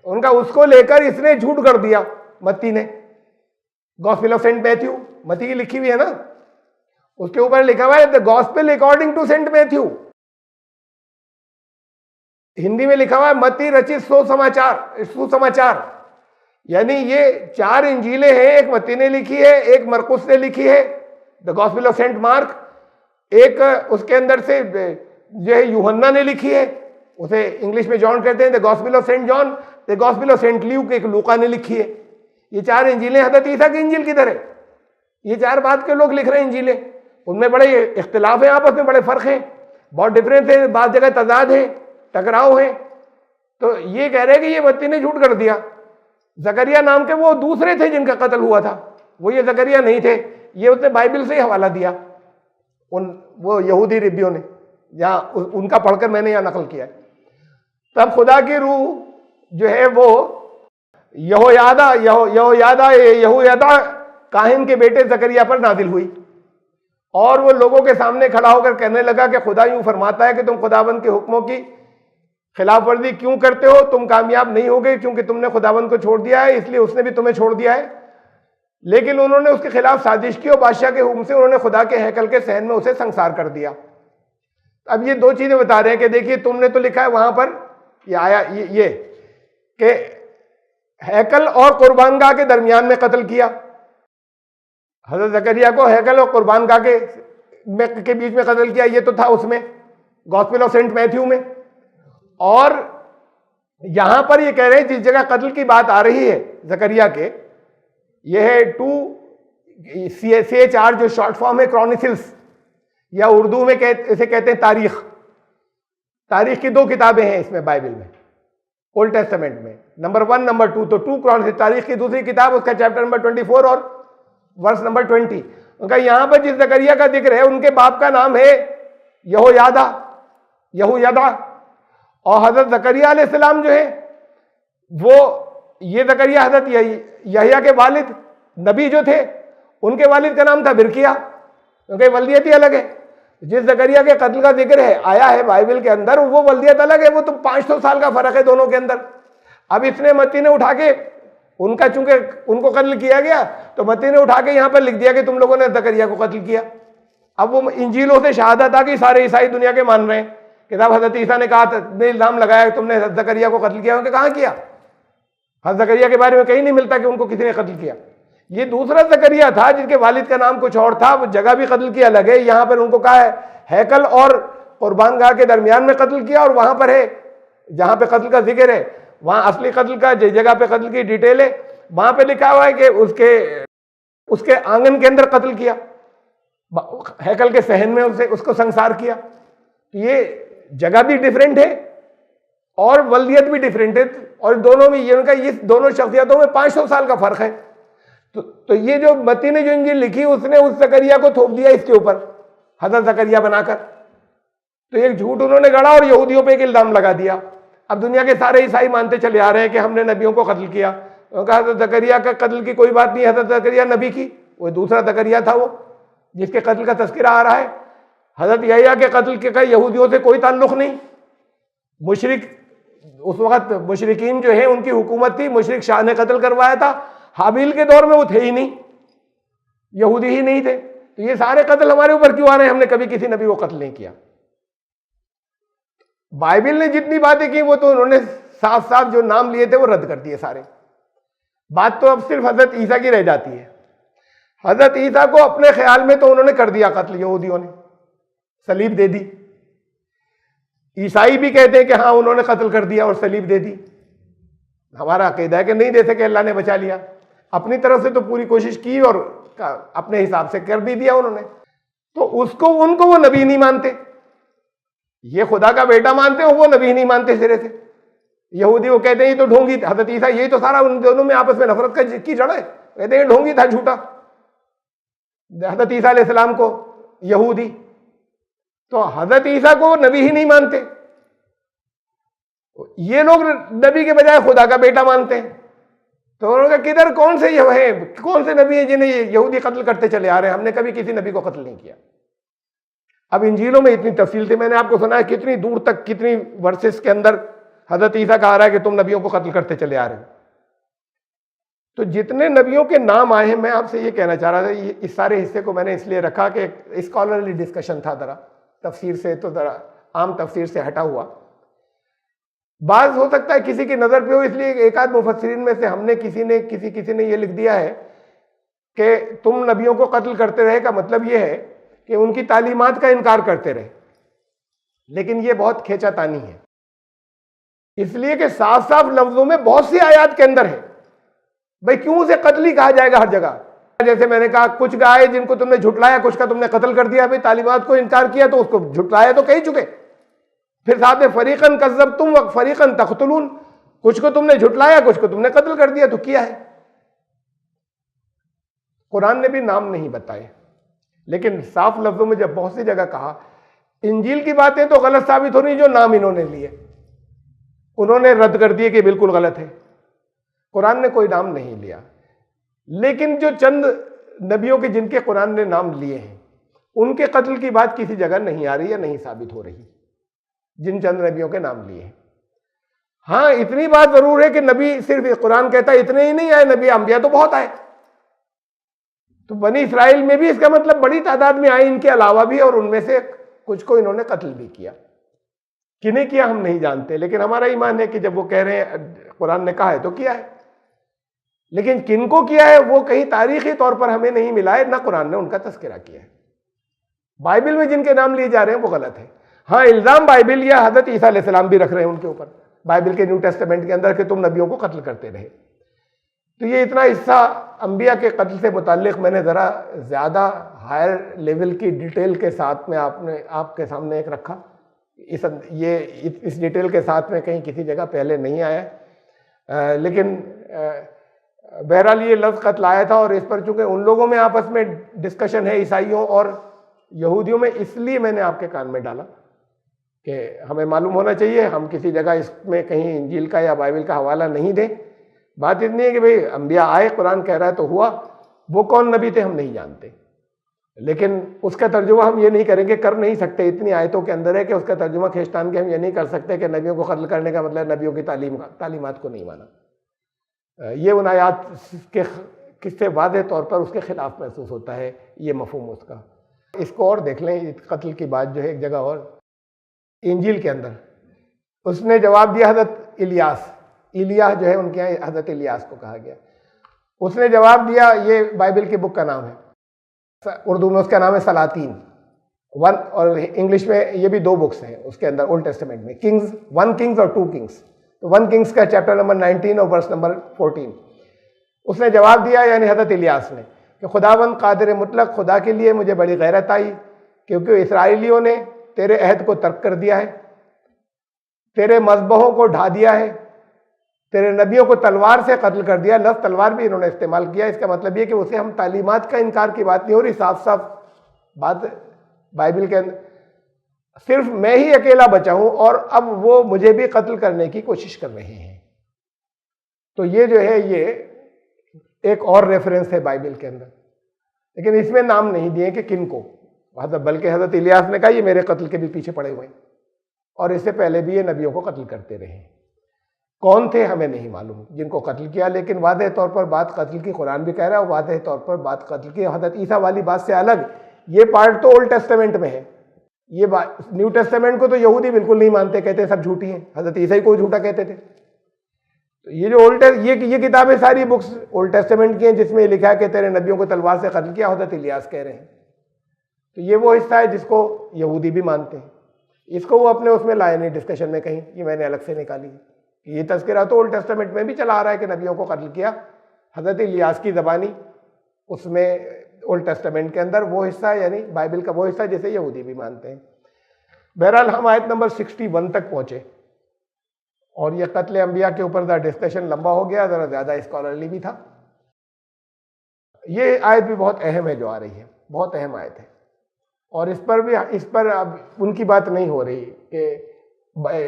उनका, उसको लेकर इसने झूठ कर दिया मत्ती ने। गॉस्पेल ऑफ सेंट मैथ्यू मत्ती की लिखी हुई है ना, उसके ऊपर लिखा हुआ है the gospel according to Saint Matthew. Hindi में लिखा हुआ है मत्ती रचित सुसमाचार। यानी ये 4 इंजीलें हैं, एक मत्ती ने लिखी है, एक मरकुस ने लिखी है the gospel of Saint Mark, एक उसके अंदर से जो है यूहन्ना ने लिखी है, उसे इंग्लिश में जॉन कहते हैं, the gospel of Saint John, the gospel of Saint Luke एक लूका ने लिखी है। ये 4 इंजीलें हज़रत ईसा की इंजील की तरह, ये 4 बात के लोग लिख रहे हैं इंजीलें, उनमें बड़े इख्तिलाफ है, आपस में बड़े फर्क हैं, बहुत डिफरेंस है, बाद जगह तजाद है, टकराव है। तो ये कह रहे हैं कि ये मत्ती ने झूठ कर दिया। जकरिया नाम के वो दूसरे थे जिनका कत्ल हुआ था, वो ये जकरिया नहीं थे। ये उसने बाइबल से ही हवाला दिया वो यहूदी रिब्बियों ने, जहाँ उनका पढ़कर मैंने यहाँ नकल किया है। तब खुदा की रूह जो है वो यहोयादा काहिन के बेटे जकरिया पर नाजिल हुई और वो लोगों के सामने खड़ा होकर कहने लगा कि खुदा यूं फरमाता है कि तुम खुदाबंद के हुक्मों की खिलाफ वर्जी क्यों करते हो, तुम कामयाब नहीं होगे क्योंकि तुमने खुदाबंद को छोड़ दिया है, इसलिए उसने भी तुम्हें छोड़ दिया है। लेकिन उन्होंने उसके खिलाफ साजिश की और बादशाह के हुक्म से उन्होंने खुदा के हैकल के सहन में उसे संसार कर दिया। अब ये 2 चीजें बता रहे हैं कि देखिए तुमने तो लिखा है वहां पर ये आया ये कि हैकल और कुर्बानगाह के दरमियान में कत्ल किया। हजरत जकरिया को हैकल और कुर्बानगाह के बीच में कत्ल किया, ये तो था उसमें गॉस्पेल ऑफ सेंट मैथ्यू में। और यहां पर ये कह रहे हैं जिस जगह कत्ल की बात आ रही है जकरिया के, ये है 2CHR जो शॉर्ट फॉर्म है क्रॉनिकल्स, या उर्दू में इसे कहते हैं तारीख की 2 किताबें हैं इसमें बाइबल में, ओल्ड टेस्टामेंट में, नंबर 1 नंबर 2। तो 2 क्रॉनिकल्स तारीख की दूसरी किताब, उसका चैप्टर नंबर 24 और वर्स नंबर 20। उनका यहां पर जिस जकरिया का जिक्र है उनके बाप का नाम है यहूयादा। और हजरत जकरिया अलैहिस्सलाम जो है वो ये जकरिया हजरत यहया के वालिद नबी जो थे उनके वालिद का नाम था बिरकिया, उनकी वल्दियत ही अलग है। जिस जकरिया के कत्ल का जिक्र है आया है बाइबल के अंदर, वो वल्दियत अलग है, वो तो 500 साल का फर्क है दोनों के अंदर। अब इसने मत्ती ने उठा के उनका, चूंकि उनको कत्ल किया गया तो मत्ती ने उठा के यहां पर लिख दिया कि तुम लोगों ने जकरिया को कत्ल किया। अब वो इंजीलों से शहादत आ कि सारे ईसाई दुनिया के मान रहे हैं कि साहब हजरत ईसा ने कहा ने इल्जाम लगाया कि तुमने जकरिया को कत्ल किया। उनके कहाँ किया? हजरत जकरिया के बारे में कहीं नहीं मिलता कि उनको किसी ने कत्ल किया। ये दूसरा जकरिया था जिनके वालिद का नाम कुछ और था, वो जगह भी कत्ल की अलग है। यहाँ पर उनको कहा है हैकल और कुर्बानगाह के दरमियान में कत्ल किया, और वहां पर है जहां पे कत्ल का जिक्र है वहां असली कत्ल का जिस जगह पे कत्ल की डिटेल है वहां पे लिखा हुआ है कि उसके आंगन के अंदर कत्ल किया, हैकल के सहन में उसको संसार किया। ये जगह भी डिफरेंट है और वल्दियत भी डिफरेंट है, और दोनों में ये उनका ये दोनों शख्सियतों में 500 साल का फर्क है। तो ये जो मत्ती ने जो इंजील लिखी उसने उस जकरिया को थोप दिया इसके ऊपर, हजरत जकरिया बनाकर। तो एक झूठ उन्होंने गढ़ा और यहूदियों पे एक इल्जाम लगा दिया। अब दुनिया के सारे ईसाई मानते चले आ रहे हैं कि हमने नबियों को कत्ल किया। उन्होंने कहा हजरत जकरिया का कत्ल की कोई बात नहीं, हजरत जकरिया नबी की, वो दूसरा जकरिया था वो जिसके कत्ल का तस्करा आ रहा है। हजरत यहया के कत्ल के का यहूदियों से कोई ताल्लुक नहीं। मुशरिक उस वक्त मुशरिकीन जो है उनकी हुकूमत थी, मुशरिक शाह ने कत्ल करवाया था। हाबिल के दौर में वो थे ही नहीं, यहूदी ही नहीं थे। तो ये सारे कत्ल हमारे ऊपर क्यों आ रहे हैं? हमने कभी किसी नबी को कत्ल नहीं किया। बाइबल ने जितनी बातें की वो तो उन्होंने साफ साफ जो नाम लिए थे वो रद्द कर दिए सारे। बात तो अब सिर्फ हजरत ईसा की रह जाती है। हजरत ईसा को अपने ख्याल में तो उन्होंने कर दिया कत्ल, यहूदियों ने सलीब दे दी। ईसाई भी कहते हैं कि हाँ उन्होंने कत्ल कर दिया और सलीब दे दी। हमारा अकीदा है कि नहीं दे सके, अल्लाह ने बचा लिया। अपनी तरफ से तो पूरी कोशिश की और अपने हिसाब से कर भी दिया उन्होंने। तो उनको वो नबी नहीं मानते, ये खुदा का बेटा मानते हो, वो नबी नहीं मानते सिरे से। यहूदी वो कहते हैं ये तो ढोंगी, हजरत ईसा, यही तो सारा उन दोनों में आपस में नफरत की जड़ है। कहते हैं ढोंगी था, झूठा, हजरत ईसा अलैहिस्सलाम को यहूदी। तो हजरत ईसा को नबी ही नहीं मानते, ये लोग नबी के बजाय खुदा का बेटा मानते हैं। तो उन्होंने कहा किधर कौन से नबी हैं जिन्हें यहूदी कत्ल करते चले आ रहे हैं? हमने कभी किसी नबी को कत्ल नहीं किया। अब इंजीलों में इतनी तफसील थी, मैंने आपको सुना है कितनी दूर तक, कितनी वर्सेस के अंदर हजरत ईसा कहा रहा है कि तुम नबियों को कत्ल करते चले आ रहे हो। तो जितने नबियों के नाम आए हैं, मैं आपसे ये कहना चाह रहा था, इस सारे हिस्से को मैंने इसलिए रखा कि स्कॉलरली डिस्कशन था, जरा तफसीर से, तो जरा आम तफसीर से हटा हुआ। बात हो सकता है किसी की नज़र पे हो, इसलिए एक आध मुफस्सिरीन में से हमने किसी ने ये लिख दिया है कि तुम नबियों को कत्ल करते रहे, का मतलब ये है कि उनकी तालीमात का इनकार करते रहे। लेकिन ये बहुत खेचातानी है, इसलिए कि साफ साफ लफ्जों में बहुत सी आयात के अंदर है, भाई क्यों उसे कत्ल ही कहा जाएगा हर जगह। जैसे मैंने कहा, कुछ गाय जिनको तुमने झुटलाया, कुछ का तुमने कत्ल कर दिया, भाई तालीमात को इनकार किया तो उसको झुटलाया तो कह ही चुके। फिर साथ में फरीकन कज़्ज़ब तुम व फरीकन तक़्तुलून, कुछ को तुमने झुटलाया, कुछ को तुमने कत्ल कर दिया, तो किया है। कुरान ने भी नाम नहीं बताए, लेकिन साफ लफ्जों में जब बहुत सी जगह कहा, इंजील की बातें तो गलत साबित हो रही जो नाम इन्होंने लिए, उन्होंने रद्द कर दिए कि बिल्कुल गलत है। कुरान ने कोई नाम नहीं लिया, लेकिन जो चंद नबियों के जिनके कुरान ने नाम लिए हैं, उनके कत्ल की बात किसी जगह नहीं आ रही या नहीं साबित हो रही, जिन चंद नबियों के नाम लिए हैं। हाँ, इतनी बात जरूर है कि नबी सिर्फ कुरान कहता है इतने ही नहीं आए, नबी अंबिया तो बहुत आए। तो बनी इसराइल में भी इसका मतलब बड़ी तादाद में आए, इनके अलावा भी, और उनमें से कुछ को इन्होंने कत्ल भी किया। किन्हें किया हम नहीं जानते, लेकिन हमारा ईमान है कि जब वो कह रहे हैं कुरान ने कहा है तो किया है। लेकिन किनको किया है वो कहीं तारीखी तौर पर हमें नहीं मिला है, ना कुरान ने उनका तस्करा किया है। बाइबल में जिनके नाम लिए जा रहे हैं वो गलत है। हाँ, इल्जाम बाइबल या हजरत ईसा अलैहिस्सलाम भी रख रहे हैं उनके ऊपर, बाइबल के न्यू टेस्टामेंट के अंदर, कि तुम नबियों को कत्ल करते रहे। तो ये इतना हिस्सा अंबिया के कत्ल से मुताल्लिक मैंने ज़रा ज़्यादा हायर लेवल की डिटेल के साथ में आपके सामने एक रखा। इस डिटेल के साथ में कहीं किसी जगह पहले नहीं आया, लेकिन बहरहाल ये लफ्ज़ कत्ल आया था, और इस पर चूंकि उन लोगों में आपस में डिस्कशन है, ईसाइयों और यहूदियों में, इसलिए मैंने आपके कान में डाला कि हमें मालूम होना चाहिए, हम किसी जगह इसमें कहीं इंजील का या बाइबल का हवाला नहीं दें। बात इतनी है कि भाई अंबिया आए, कुरान कह रहा है तो हुआ, वो कौन नबी थे हम नहीं जानते, लेकिन उसका तर्जुमा हम ये नहीं करेंगे, कर नहीं सकते, इतनी आयतों के अंदर है कि उसका तर्जुमा खींचतान के हम ये नहीं कर सकते कि नबियों को कत्ल करने का मतलब नबियों की तालीमात को नहीं माना। ये उन आयात के किससे वाज़ेह तौर पर उसके खिलाफ महसूस होता है, ये मफहूम उसका। इसको और देख लें, कत्ल की बात जो है एक जगह और इंजील के अंदर उसने जवाब दिया, हज़रत इलियास जो है उनके यहाँ हज़रत इलियास को कहा गया, उसने जवाब दिया, ये बाइबल की बुक का नाम है, उर्दू में उसका नाम है सलातीन वन, और इंग्लिश में ये भी 2 बुक्स हैं उसके अंदर ओल्ड टेस्टामेंट में, किंग्स 1 किंग्स और 2 किंग्स। तो 1 किंग्स का चैप्टर नंबर 19 और वर्स नंबर 14। उसने जवाब दिया, यानी हज़रत इलियास ने, कि खुदावंद कादिर मुतलक, खुदा के लिए मुझे बड़ी गैरत आई, क्योंकि इसराइलियों ने तेरे अहद को तर्क कर दिया है, तेरे मज़बहों को ढा दिया है, तेरे नबियों को तलवार से कत्ल कर दिया। लफ्ज़ तलवार भी इन्होंने इस्तेमाल किया, इसका मतलब ये कि उसे हम तालीमात का इनकार की बात नहीं हो रही, साफ साफ बात बाइबल के अंदर सिर्फ मैं ही अकेला बचा हूं और अब वो मुझे भी कत्ल करने की कोशिश कर रहे हैं। तो ये जो है ये एक और रेफरेंस है बाइबल के अंदर, लेकिन इसमें नाम नहीं दिए कि किन को, बल्कि हज़रत इलियास ने कहा ये मेरे कत्ल के भी पीछे पड़े हुए हैं, और इससे पहले भी ये नबियों को कत्ल करते रहे। कौन थे हमें नहीं मालूम जिनको कत्ल किया, लेकिन वाज़ेह तौर पर बात कत्ल की कुरान भी कह रहा है, और वाज़ेह तौर पर बात कत्ल की हज़रत ईसा वाली बात से अलग, ये पार्ट तो ओल्ड टेस्टामेंट में है, ये बात न्यू टेस्टामेंट को तो यहूदी बिल्कुल नहीं मानते, कहते सब झूठी हैं, हज़रत ईसा ही को झूठा कहते थे। तो ये जो ये किताबें सारी बुक्स ओल्ड टेस्टामेंट की हैं जिसमें लिखा है कि तेरे नबियों को तलवार से कत्ल किया, हज़रत इलियास कह रहे हैं। तो ये वो हिस्सा है जिसको यहूदी भी मानते हैं, इसको वो अपने उसमें लाए नहीं डिस्कशन में कहीं, ये मैंने अलग से निकाली। ये तज़किरा तो ओल्ड टेस्टामेंट में भी चला आ रहा है कि नबियों को कत्ल किया, हज़रत इलियास की ज़बानी उसमें ओल्ड टेस्टामेंट के अंदर वो हिस्सा, यानी बाइबल का वो हिस्सा जिसे यहूदी भी मानते हैं। बहरहाल हम आयत नंबर 61 तक पहुँचे, और यह कत्ल अंबिया के ऊपर ज़रा डिस्कशन लंबा हो गया, ज़रा ज़्यादा स्कॉलरली भी था। ये आयत भी बहुत अहम है जो आ रही है, बहुत अहम आयत है, और इस पर अब उनकी बात नहीं हो रही कि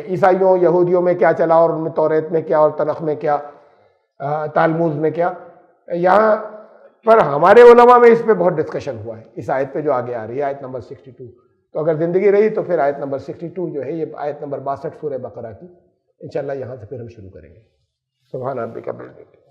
ईसाइयों यहूदियों में क्या चला और उनमें तौरेत में क्या और तनख में क्या, तालमूद में क्या। यहाँ पर हमारे उलमा में इस पर बहुत डिस्कशन हुआ है, इस आयत पे जो आगे आ रही है, आयत नंबर 62। तो अगर ज़िंदगी रही तो फिर आयत नंबर 62 जो है, ये आयत नंबर 62 सूरह बकरा की, इंशाअल्लाह यहाँ से फिर हम शुरू करेंगे। सुभान रब्बिका रब्बिल इज्जति